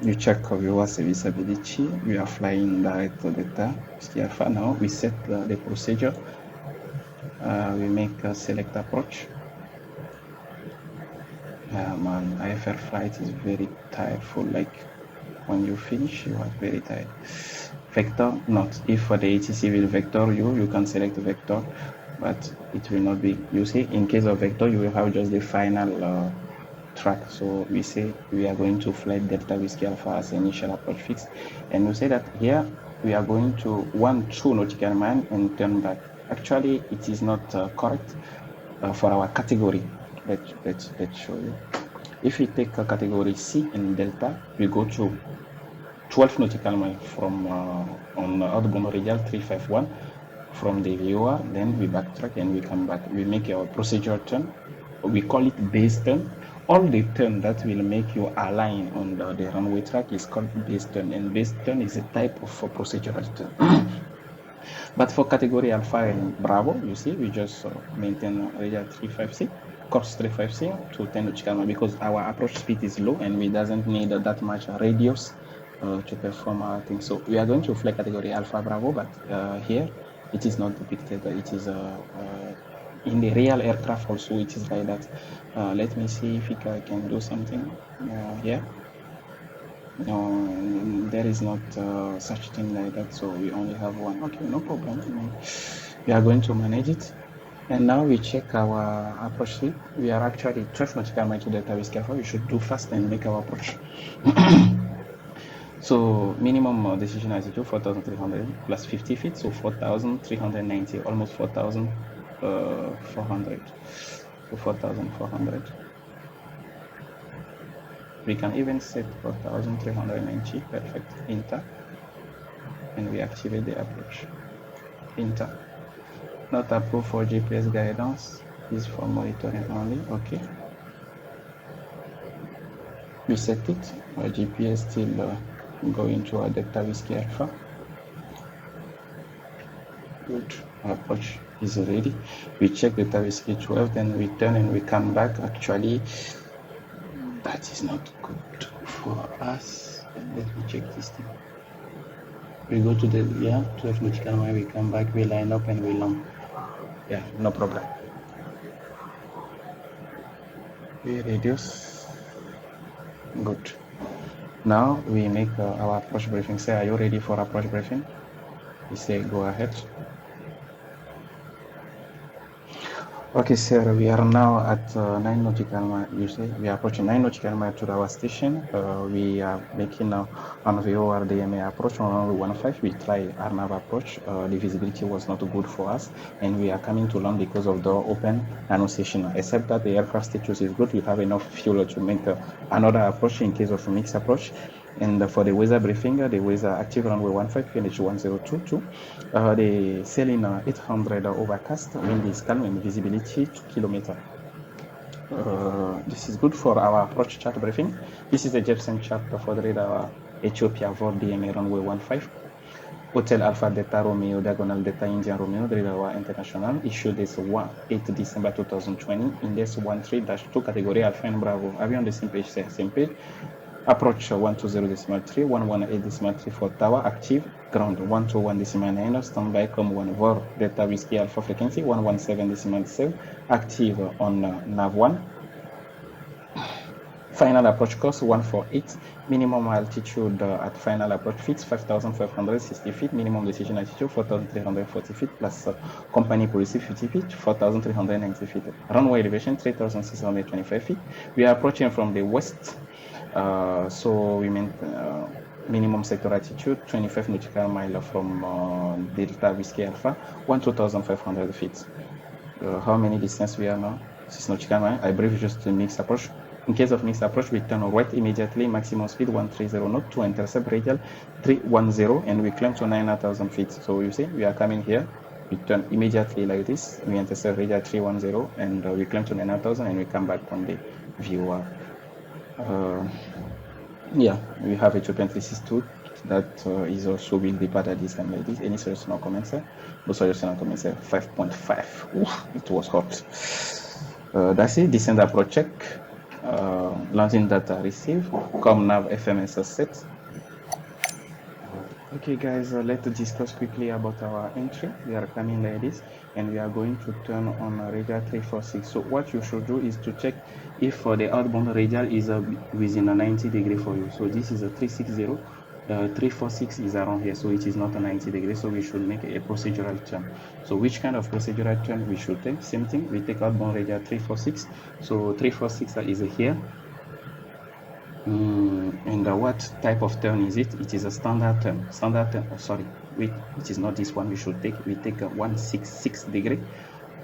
You check your serviceability. We are flying direct to data. Alpha now. We set the procedure. We make a select approach. Man, IFR flight is very tiredful. Like when you finish, you are very tired. Vector, not. If for the ATC will vector you can select vector, but it will not be. You see, in case of vector, you will have just the final track. So we say we are going to fly Delta Whiskey Alpha as initial approach fix, and we say that here we are going to 12 nautical mile and turn back. Actually, it is not correct for our category. Let's show you. If we take a category C in Delta, we go to 12 nautical mile from on outbound radial 351 from the VOR, then we backtrack and we come back. We make our procedural turn. We call it base turn. All the turn that will make you align on the runway track is called base turn, and base turn is a type of procedural turn. But for category Alpha and Bravo, you see, we just maintain radial 356, course 356 to 10 nautical mile because our approach speed is low and we doesn't need that much radius to perform our thing. So we are going to fly category Alpha Bravo, but here it is not depicted. It is in the real aircraft also it is like that. Let me see if I can do something here. No, there is not such thing like that, so we only have one. Okay, no problem. We are going to manage it. And now we check our approach speed. We are actually 12 nautical miles to Delta Whiskey Alpha. We should do fast and make our approach. So minimum decision altitude 4,300 plus 50 feet, so 4,390, almost 4,400. So 4,400. We can even set 4,390, perfect, enter, and we activate the approach. Enter. Not approved for GPS guidance, is for monitoring only, okay. We set it, our GPS still going to our Delta Whiskey Alpha. Good, our approach is ready. We check Delta Whiskey 12, then we turn and we come back. Actually, that is not good for us. Let me check this thing. We go to the 12 nautical mile, we come back, we line up and we land. Yeah, no problem. We reduce. Good. Now we make our approach briefing. Say, are you ready for approach briefing? We say, go ahead. Okay, sir, we are now at 9 nautical mile. You say we are approaching 9 nautical mile to our station. We are making now on VOR DMA approach on runway 15. We try RNAV approach. The visibility was not good for us, and we are coming to land because of the open annunciation. Except that the aircraft status is good, we have enough fuel to make another approach in case of a mixed approach. And for the weather briefing, the weather active runway 15, QNH 1022. The sailing 800 overcast, wind is calm and visibility 2 kilometers. This is good for our approach chart briefing. This is the Jepsen chart for the radar Ethiopia VOR DMA runway 15. Hotel Alpha Delta Romeo, Diagonal Delta India Romeo, Dire Dawa International, issued this 8 December 2020, index 13-2, category Alpha and Bravo. Avion the same page, same page. Approach 120.3, 118.3 for tower, active, ground 121.9, standby com 1 VOR, Delta Whiskey Alpha frequency 117.7, active on NAV 1. Final approach course 148, minimum altitude at final approach fix 5,560 feet, minimum decision altitude 4,340 feet, plus company policy 50 feet, 4,390 feet. Runway elevation 3,625 feet. We are approaching from the west. So we meant minimum sector altitude 25 nautical mile from Delta Whiskey Alpha, 12,500 feet. How many distance we are now? 6 nautical mile. I brief just the mixed approach. In case of mixed approach, we turn right immediately, maximum speed 130 knot to intercept radial 310, and we climb to 9,000 feet. So you see, we are coming here, we turn immediately like this, we intercept radial 310, and we climb to 9,000, and we come back on the VOR. Yeah, we have a 2.362 that is also will depart at this time like this. Any suggestion or comments? No suggestion or comments. 5.5. It was hot. That's it. Descent approach check. Launching data received. Com nav FMS set. Okay, guys, let's discuss quickly about our entry. We are coming like this, and we are going to turn on radial 346. So what you should do is to check if the outbound radial is within a 90 degree for you. So this is a 360. 346 is around here, so it is not a 90 degree. So we should make a procedural turn. So which kind of procedural turn we should take? Same thing. We take outbound radial 346. So 346 is here. And what type of turn is it? It is a standard turn. Standard turn. Oh, sorry, wait, it is not this one we should take. We take a 166 degree.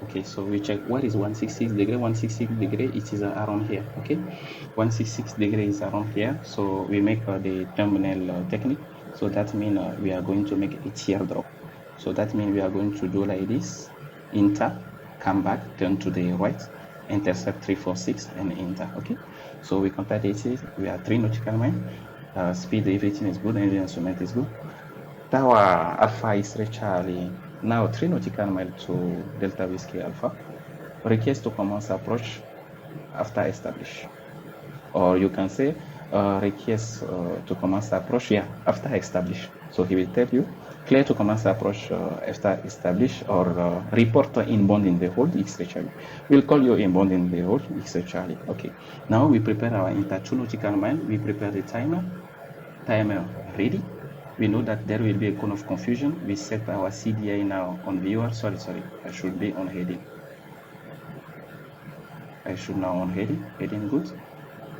Okay, so we check what is 166 degree. 166 degree, it is around here. Okay, 166 degree is around here. So we make the terminal technique. So that means we are going to make a teardrop. So that means we are going to do like this: enter, come back, turn to the right, intercept 346, and enter. Okay. So we contact it. We are 3 nautical mile. Speed, everything is good, engine instrument is good. Tower Alpha is Charlie. Now 3 nautical mile to Delta Whiskey Alpha. Request to commence approach after establish. Or you can say request to commence approach, yeah, after establish. So he will tell you clear to commence approach after establish, or report inbound in the hold, X-ray Charlie. We'll call you inbound in the hold, X-ray Charlie. Okay. Now we prepare our inter 2 nautical mile. We prepare the timer. Timer ready. We know that there will be a cone of confusion. We set our CDI now on VOR. Sorry, I should be on heading. I should now on heading. Heading good.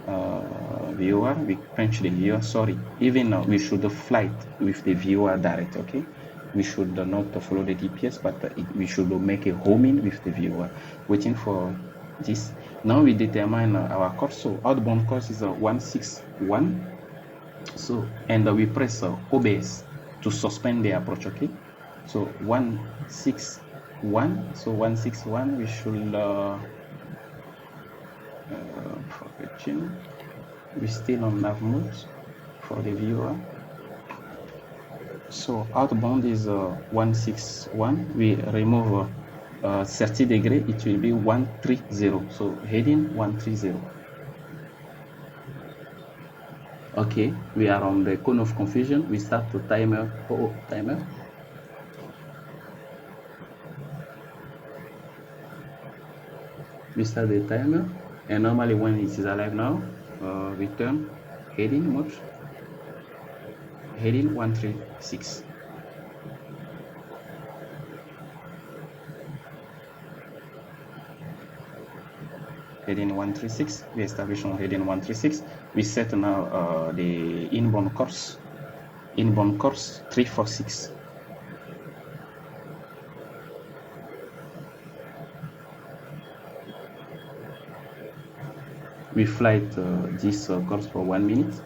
VOR, we punch the VOR. Sorry, even now we should flight with the VOR direct. Okay, we should not follow the DPS, but we should make a homing with the VOR. Waiting for this. Now we determine our course. So outbound course is 161. So and we press OBS to suspend the approach. Okay, so 161. So 161 we should we're still on nav mode for the viewer. So outbound is 161. We remove 30 degree, it will be 130. So heading 130. Okay, we are on the cone of confusion. We start the timer. Timer. We start the timer, and normally when it is alive now, return heading mode. Heading 136. Heading 136. We establish on heading 136. We set now the inbound course. Inbound course 346. We flight this course for 1 minute.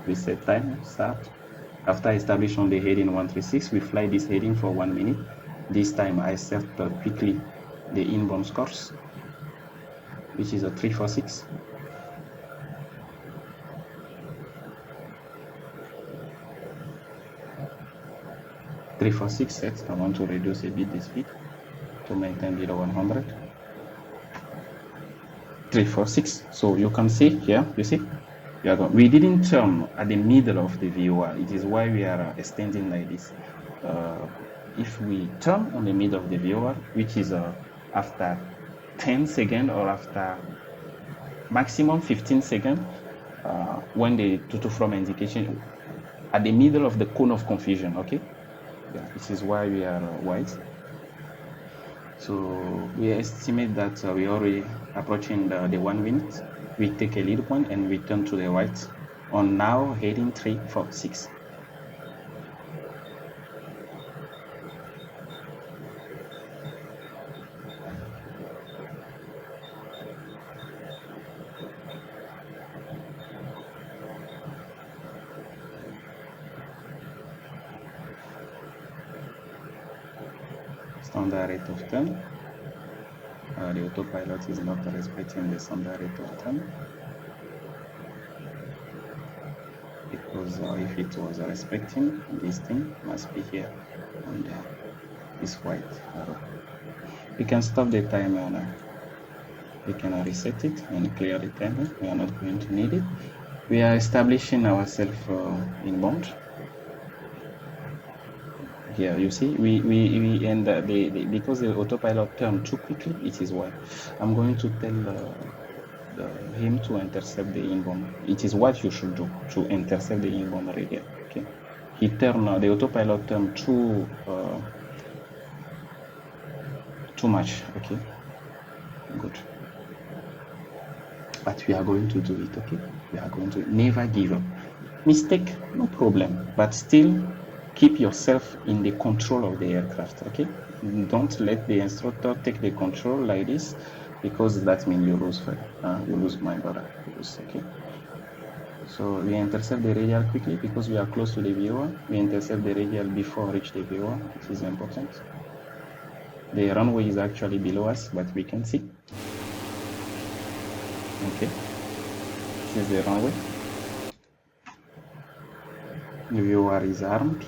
We set time, start. After establishing on the heading 136, we fly this heading for 1 minute. This time I set quickly the inbound course, which is a 346. Set. I want to reduce a bit the speed to maintain below 100. 346. So you can see here, you see, we didn't turn at the middle of the VOR. It is why we are extending like this. If we turn on the middle of the VOR, which is after 10 seconds or after maximum 15 seconds, when the to from indication at the middle of the cone of confusion. Okay, yeah, this is why we are white. So we estimate that we already approaching the 1 minute. We take a lead point and we turn to the right on now heading 346. Standard rate of turn. The autopilot is not respecting the standard rate of turn, because if it was respecting, this thing must be here on this white arrow. We can stop the timer now. We can reset it and clear the timer. We are not going to need it. We are establishing ourselves inbound. Here you see we and because the autopilot turned too quickly, it is why I'm going to tell him to intercept the inbound. It is what you should do to intercept the inbound radial. Okay, he turned the autopilot turned too much. Okay, good, but we are going to do it. Okay, we are going to never give up. Mistake, no problem, but still keep yourself in the control of the aircraft. Okay, don't let the instructor take the control like this, because that means you lose fire. You lose, my brother, you lose. Okay, so we intercept the radial quickly because we are close to the VOR. We intercept the radial before reach the VOR, which is important. The runway is actually below us, but we can see. Okay, this is the runway. The VOR is armed.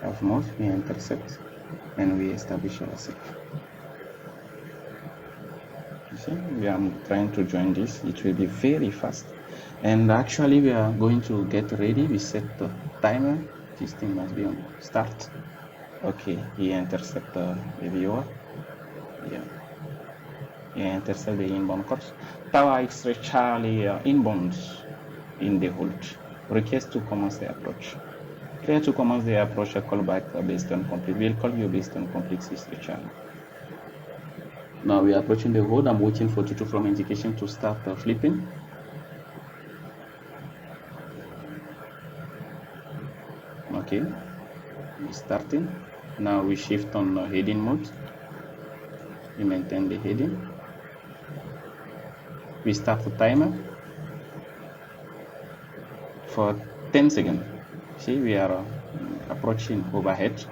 Of most, we intercept and we establish ourselves. You see, we are trying to join this. It will be very fast, and actually we are going to get ready. We set the timer. This thing must be on start. Okay, he intercept the VOR. Yeah, he intercept the inbound course. Tower X-ray Charlie inbound in the hold. Request to commence the approach. Clear to commence the approach. A callback based on complete. We'll call you based on complete history channel. Now we are approaching the hold. I'm waiting for two from indication to start flipping. Okay, we're starting. Now we shift on heading mode. We maintain the heading. We start the timer for 10 seconds. See, we are approaching overhead,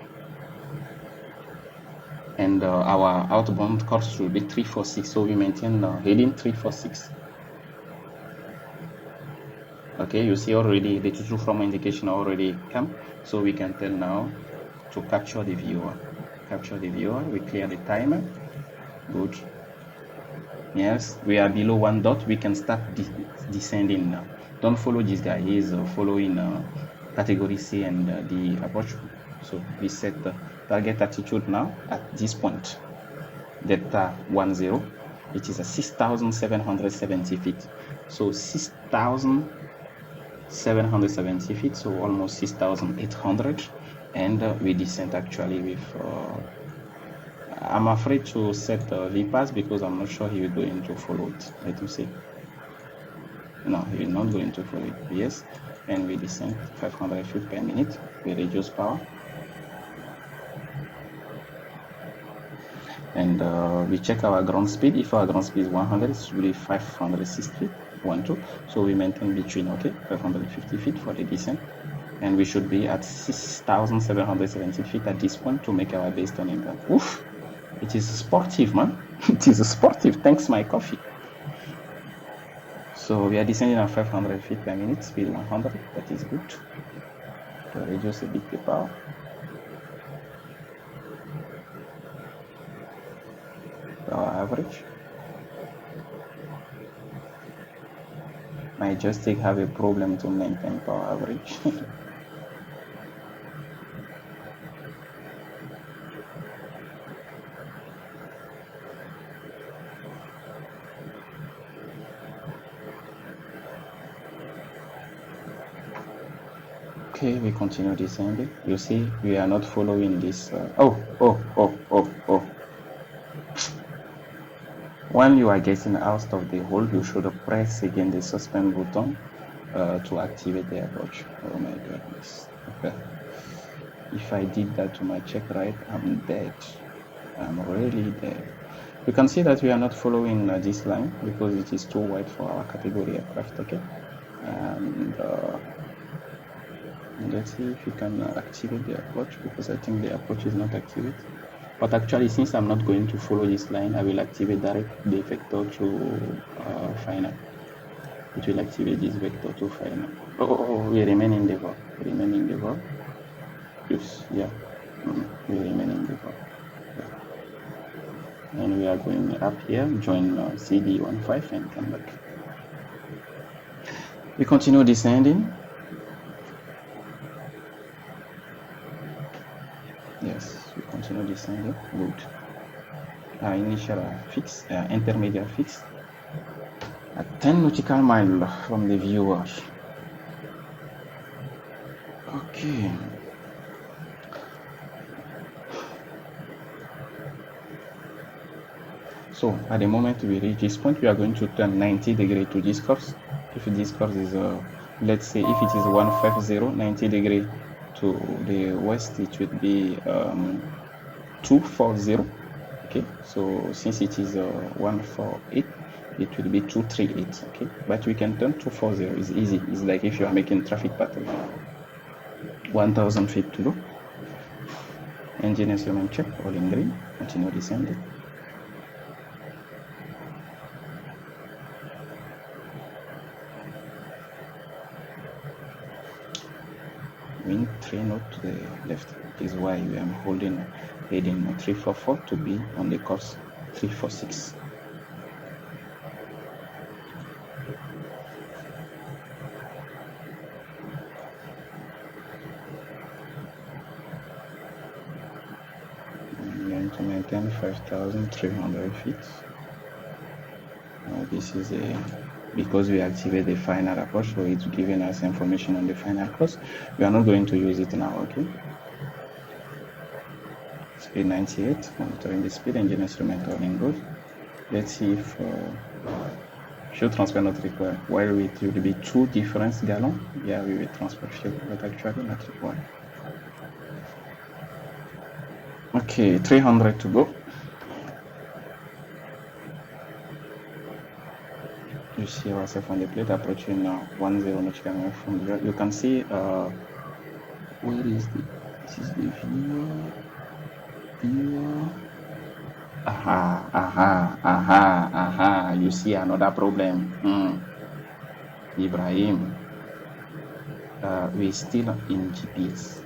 and our outbound course will be 346. So we maintain heading 346. Okay, you see already the two from indication already come, so we can tell now to capture the VOR. Capture the VOR. We clear the timer. Good. Yes, we are below 1 dot. We can start descending now. Don't follow this guy. He is following category C and the approach. So we set the target altitude now at this point, delta 10. It is a 6,770 feet. So 6,770 feet. So almost 6,800. And we descend actually with. I'm afraid to set VPAS because I'm not sure he is going to follow it. Let me see. No, he is not going to follow it. Yes, and we descend 500 feet per minute. We reduce power, and we check our ground speed. If our ground speed is 100, it should be 560 feet. 12. So we maintain between 550 feet for the descent, and we should be at 6,770 feet at this point to make our base turn inbound. Oof! It is sportive, man. It is sportive. Thanks, my coffee. So we are descending at 500 feet per minute, speed 100. That is good. To reduce a bit the power. Power average. My joystick have a problem to maintain power average. Okay, we continue descending. You see, we are not following this. When you are getting out of the hole, you should press again the suspend button to activate the approach. Oh my goodness. If I did that to my check right, I'm dead. I'm really dead. You can see that we are not following this line because it is too wide for our category aircraft. Okay, and let's see if we can activate the approach, because I think the approach is not activated. But actually, since I'm not going to follow this line, I will activate direct the vector to final. It will activate this vector to final. Oh, we remain in the VOR. We remain in the VOR. Yes, yeah. We remain in the VOR. Yeah. And we are going up here, join CD15 and come back. We continue descending. Yes, we continue descending. Good. Initial fix, intermediate fix at 10 nautical miles from the viewer. Okay. So at the moment we reach this point, we are going to turn 90 degrees to this course. If this course is, let's say if it is 150, 90 degrees to the west, it would be 240. Okay, so since it is 148, it will be 238. Okay, but we can turn 240. It's easy. It's like if you are making traffic pattern. 1000 feet to go. Engine instrument check, all in green. Continue descending. Wind 3 knots to the left. Is why we are holding heading 344 to be on the course 346. We are going to maintain 5,300 feet. This is because we activate the final approach, so it's giving us information on the final course. We are not going to use it now. Okay. Speed 98, monitoring the speed, engine instrument turning good. Let's see if fuel transfer not required. While it will be 2 different gallons, yeah, we will transfer fuel, but actually not required. Okay, 300 to go. You see ourselves on the plate approaching 10 nautical miles from there. You can see where is this is the viewer. Aha. You see another problem. Ibrahim. We're still in GPS.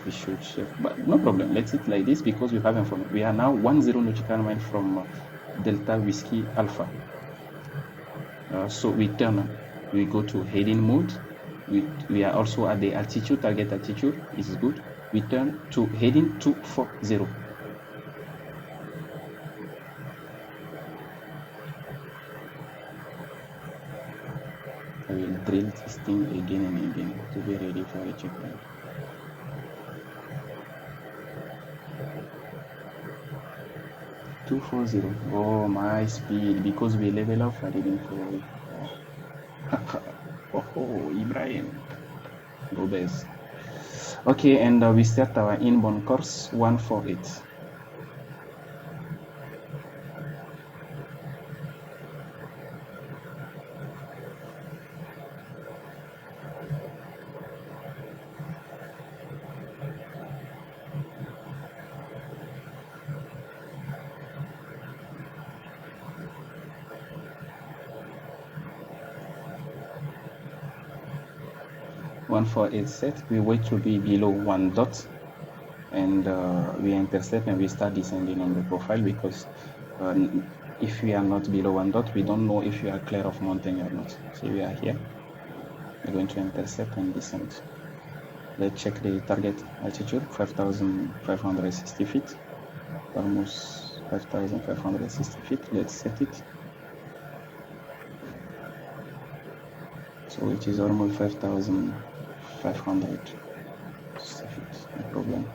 We should check, but no problem. Let's it like this because we have information. We are now 10 nautical miles from Delta Whiskey Alpha. So we turn, we go to heading mode. We are also at the altitude, target altitude is good. We turn to heading 240. I will drill this thing again and again to be ready for a checkpoint. Oh, my speed, because we level up, I didn't follow it. Oh, Ibrahim. Go best. Okay, and we start our inbound course 148. Set, we wait to be below 1 dot, and we intercept and we start descending on the profile, because if we are not below 1 dot, we don't know if we are clear of mountain or not. So we are here, we're going to intercept and descend. Let's check the target altitude, 5,560 feet, almost 5,560 feet. Let's set it. So it is almost 5,500 feet, no problem.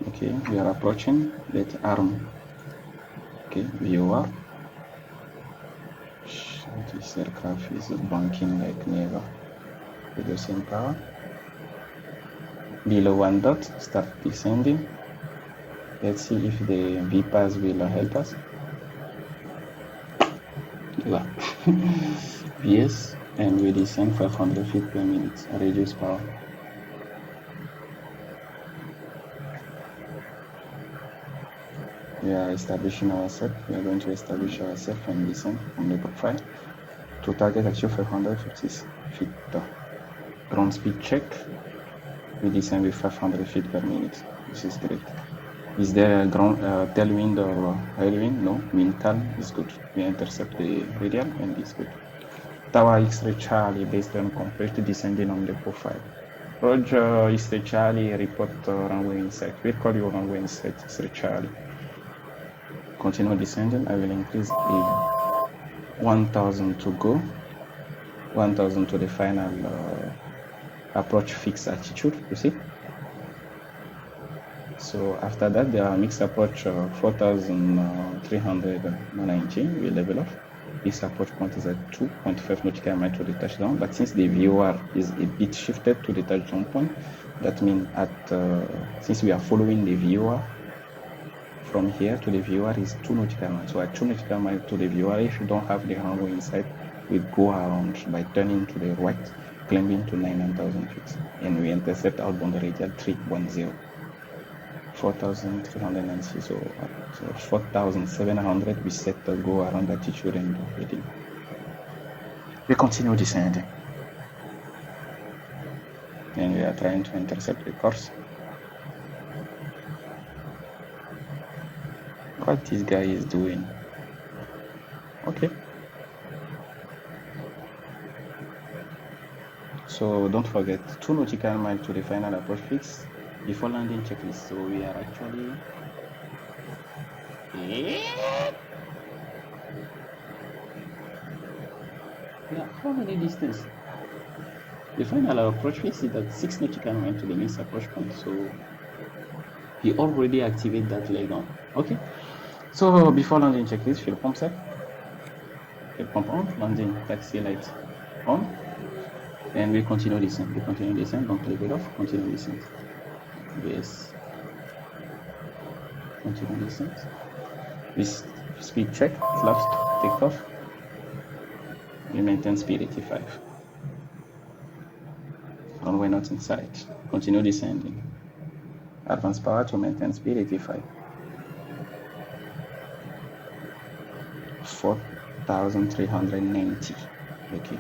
Okay, we are approaching. Let's arm. Okay, VOR. This aircraft is banking like never. Reducing power. Below 1 dot, start descending. Let's see if the VPAS will help us. Yeah. Yes, and we descend 500 feet per minute. Reduce power. We are establishing ourselves. We are going to establish ourselves and descend from the profile to target achieve 550 feet. Ground speed check. We descend with 500 feet per minute. This is great. Is there a ground tailwind or tailwind? No. Mean calm is good. We intercept the radial and it's good. Tower X-ray Charlie based on complete descending on the profile. Roger, X-ray Charlie, report runway in sight. We'll call you runway in sight, X-ray Charlie. Continue descending. I will increase a 1000 to go. 1000 to the final approach fixed altitude, you see? So after that, there are mixed approach 4390, we level off. This approach point is at 2.5 nautical miles to the touchdown, but since the VOR is a bit shifted to the touchdown point, that means since we are following the VOR, from here to the VOR is 2 nautical miles. So at 2 nautical miles to the VOR, if you don't have the runway inside, we go around by turning to the right, climbing to 9,000 feet, and we intercept outbound radial 310. 4,390, so 4,700 we set the go around altitude and heading. We continue descending. And we are trying to intercept the course. What this guy is doing. Okay. So don't forget, 2 nautical miles to the final approach fix. Before landing checklist, so we are actually how many distance? The final approach fix is at 6 nautical miles to the next approach point, so he already activated that leg on. Okay, so before landing checklist, fuel pump set, fuel pump on, landing taxi light on, and we continue descent. Don't leave it off, continue descent. Yes. Continue descent. This speed check, flaps, take off. We maintain speed 85. Runway not in sight. Continue descending. Advance power to maintain speed 85. 4,390. Okay.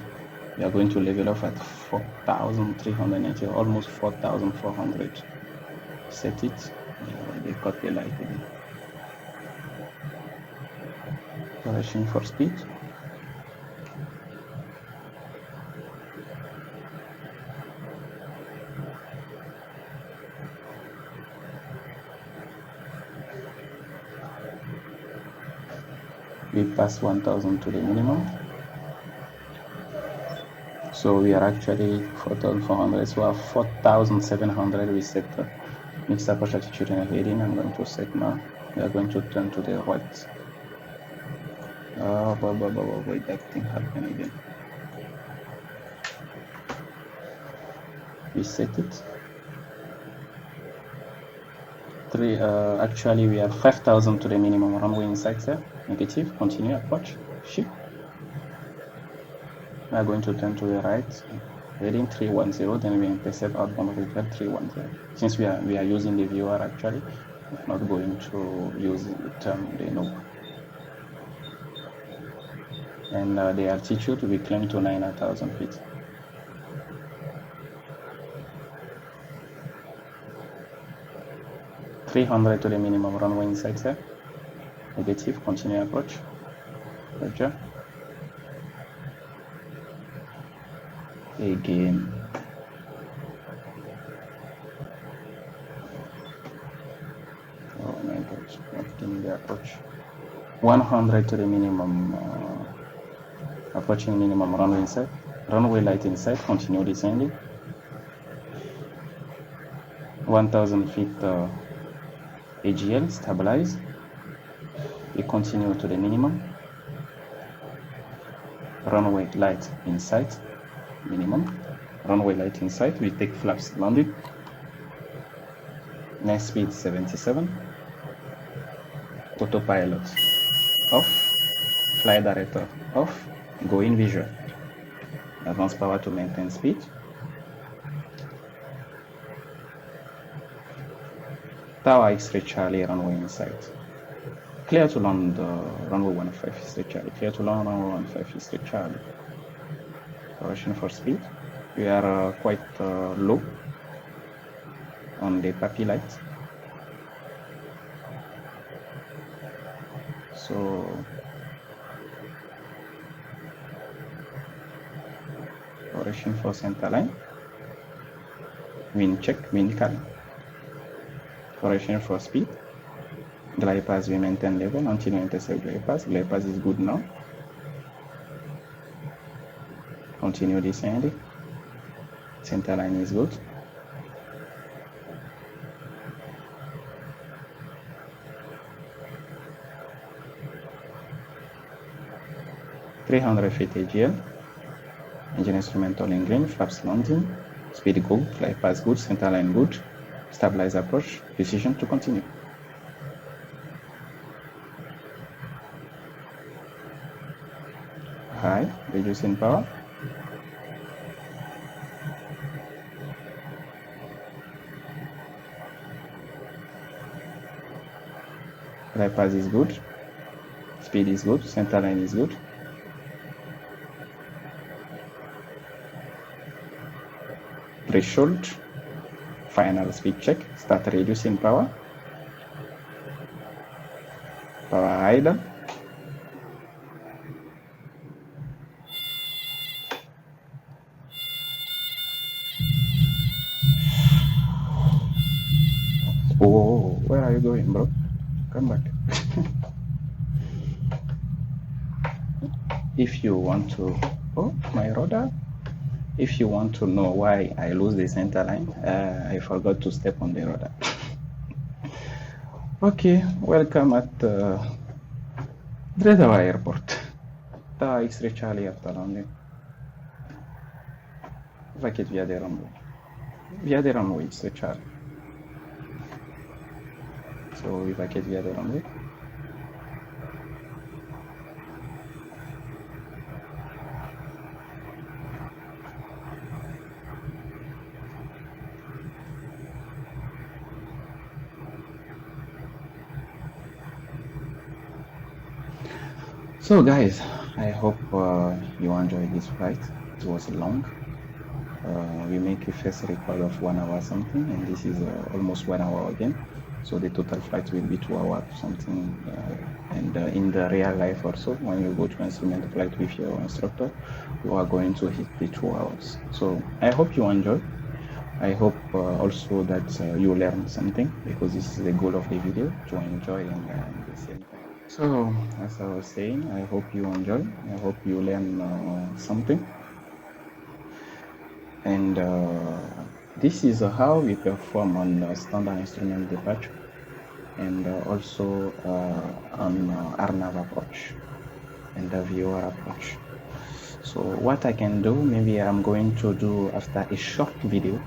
We are going to level off at 4,390, almost 4,400. Set it. They cut the light again. Correction for speed. We pass 1,000 to the minimum. So we are actually 4,400. So we have 4,700. We set the mixed approach altitude and heading. I'm going to set now. We are going to turn to the right. Wait, that thing happened again. We set it. Actually we have 5,000 to the minimum. Runway inside, sir. Negative. Continue approach. Ship. We are going to turn to the right. Heading 310. Then we intercept outbound radial 310. Since we are using the VOR actually, we're not going to use the term the node. And the altitude we climb to 9,000 feet. $300 to the minimum. Runway inside, sir. Negative. Continue approach. Roger. Again. Oh my gosh, not getting the approach. 100 to the minimum. Approaching minimum. Runway inside. Runway light inside. Continue descending. 1,000 feet AGL. Stabilize. We continue to the minimum. runway light in sight, minimum. Runway light in sight, we take flaps landed. Next speed 77. Autopilot off. Flight director off. Go in visual. Advance power to maintain speed. Tower X-ray Charlie, runway in sight. Clear to land runway 15 Eastern Charlie. Clear to land runway 15 Eastern Charlie. Correction for speed. We are quite low on the PAPI light. So correction for center line. Wind check, wind calm. Correction for speed. Glide path we maintain level until we intercept glide path. Glide path is good now. Continue descending. Center line is good. (300 feet AGL. Engine instrumental in green. Flaps landing. Speed good. Glide path good. Center line good. Stabilize approach. Decision to continue. High. Reducing power. Glide path is good. Speed is good. Center line is good. Threshold. Final speed check. Start reducing power. Power idle. Oh, where are you going, bro? Come back. If you want to, oh, my rudder. If you want to know why I lose the center line, I forgot to step on the rudder. Okay, welcome at Dire Dawa Airport. Tower X-ray Charlie after landing. Vacate via the runway. Via the runway, X-ray Charlie. So we vacate via the runway. So guys, I hope you enjoyed this flight. It was long. We make a first record of 1 hour something, and this is almost 1 hour again. So the total flight will be 2 hours something. And in the real life also, when you go to instrument flight with your instructor, you are going to hit the 2 hours. So I hope you enjoy. I hope also that you learn something, because this is the goal of the video, to enjoy and the same time. So as I was saying, I hope you enjoy. I hope you learn something. And this is how we perform on standard instrument departure, and also on RNAV approach and the VOR approach. So what I can do, maybe I'm going to do after a short video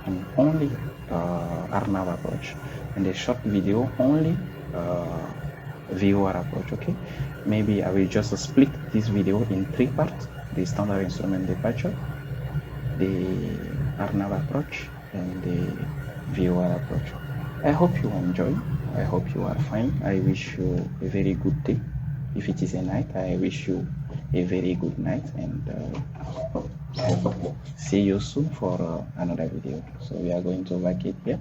on only RNAV approach, and a short video only VOR approach. Okay, maybe I will just split this video in 3 parts: the standard instrument departure, the RNAV approach, and the VOR approach. I hope you enjoy. I hope you are fine. I wish you a very good day. If it is a night, I wish you a very good night, and see you soon for another video. So we are going to vacate here.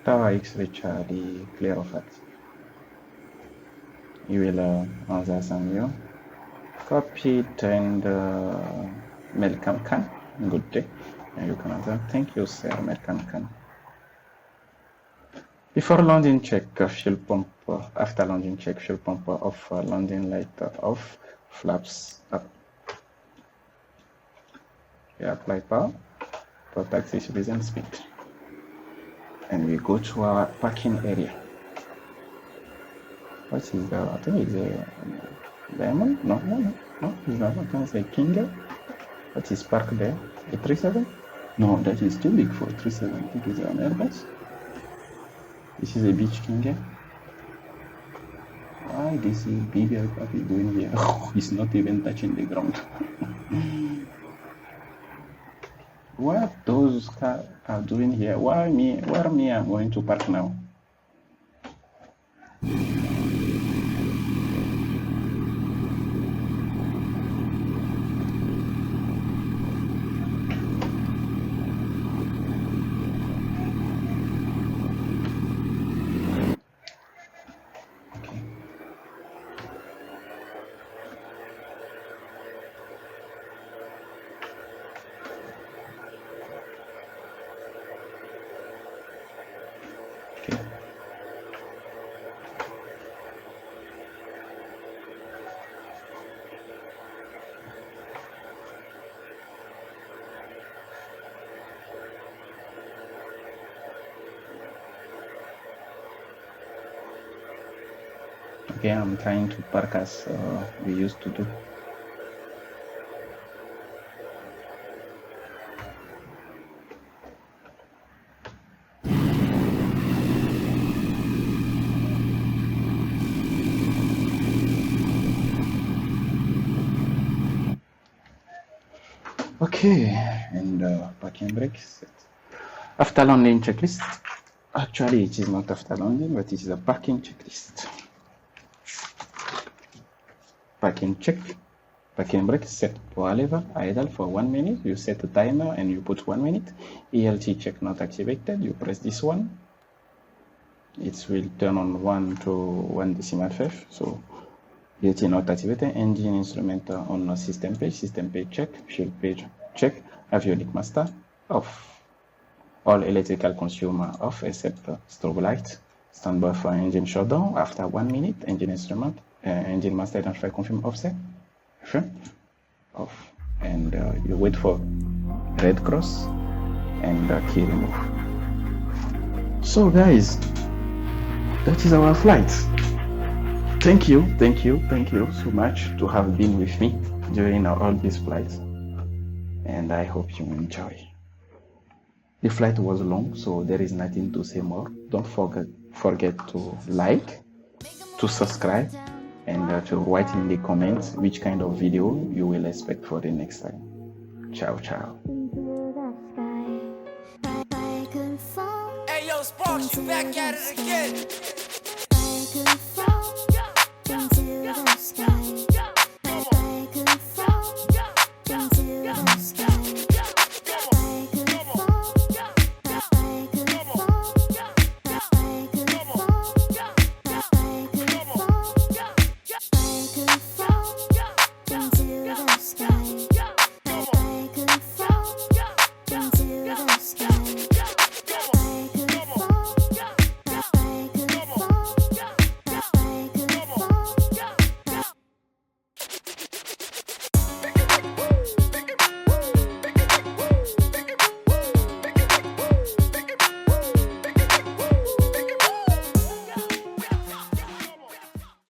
Tower X-ray Charlie, clear of it. You will answer some you. Copy it, and Melkam Khan. Good day. And you can answer. Thank you, sir, Melkam Khan. Before landing check, fuel pump. After landing check, fuel pump off. Landing light off. Flaps up. We apply power for taxi sufficient speed. And we go to our parking area. What is that? I think it's a diamond? No, it's not. I think it's a king. What is parked there? A 37? No, that is too big for a 37. I think it's an Airbus. This is a beach king. Why this is big aircraft is doing here? Oh, it's not even touching the ground. What those cars are doing here? Where me I'm going to park now? Okay, I'm trying to park as we used to do. Okay, and parking brake set. After landing checklist. Actually, it is not after landing, but it is a parking checklist. Parking check. Parking brake set power lever idle for 1 minute. You set the timer and you put 1 minute. ELT check not activated. You press this one. It will turn on 1 to 1.5. So ELT not activated. Engine instrument on system page. System page check. Fuel page check. Avionic master off. All electrical consumer off except strobe light. Stand by for engine shutdown. After 1 minute, engine instrument, engine master identify confirm offset. Sure. Off. And you wait for red cross and key remove. So guys, that is our flight. Thank you so much to have been with me during all these flights. And I hope you enjoy. The flight was long, so there is nothing to say more. Don't forget to like, to subscribe, and to write in the comments which kind of video you will expect for the next time. Ciao, ciao. Hey yo, Sparks, you back at it again.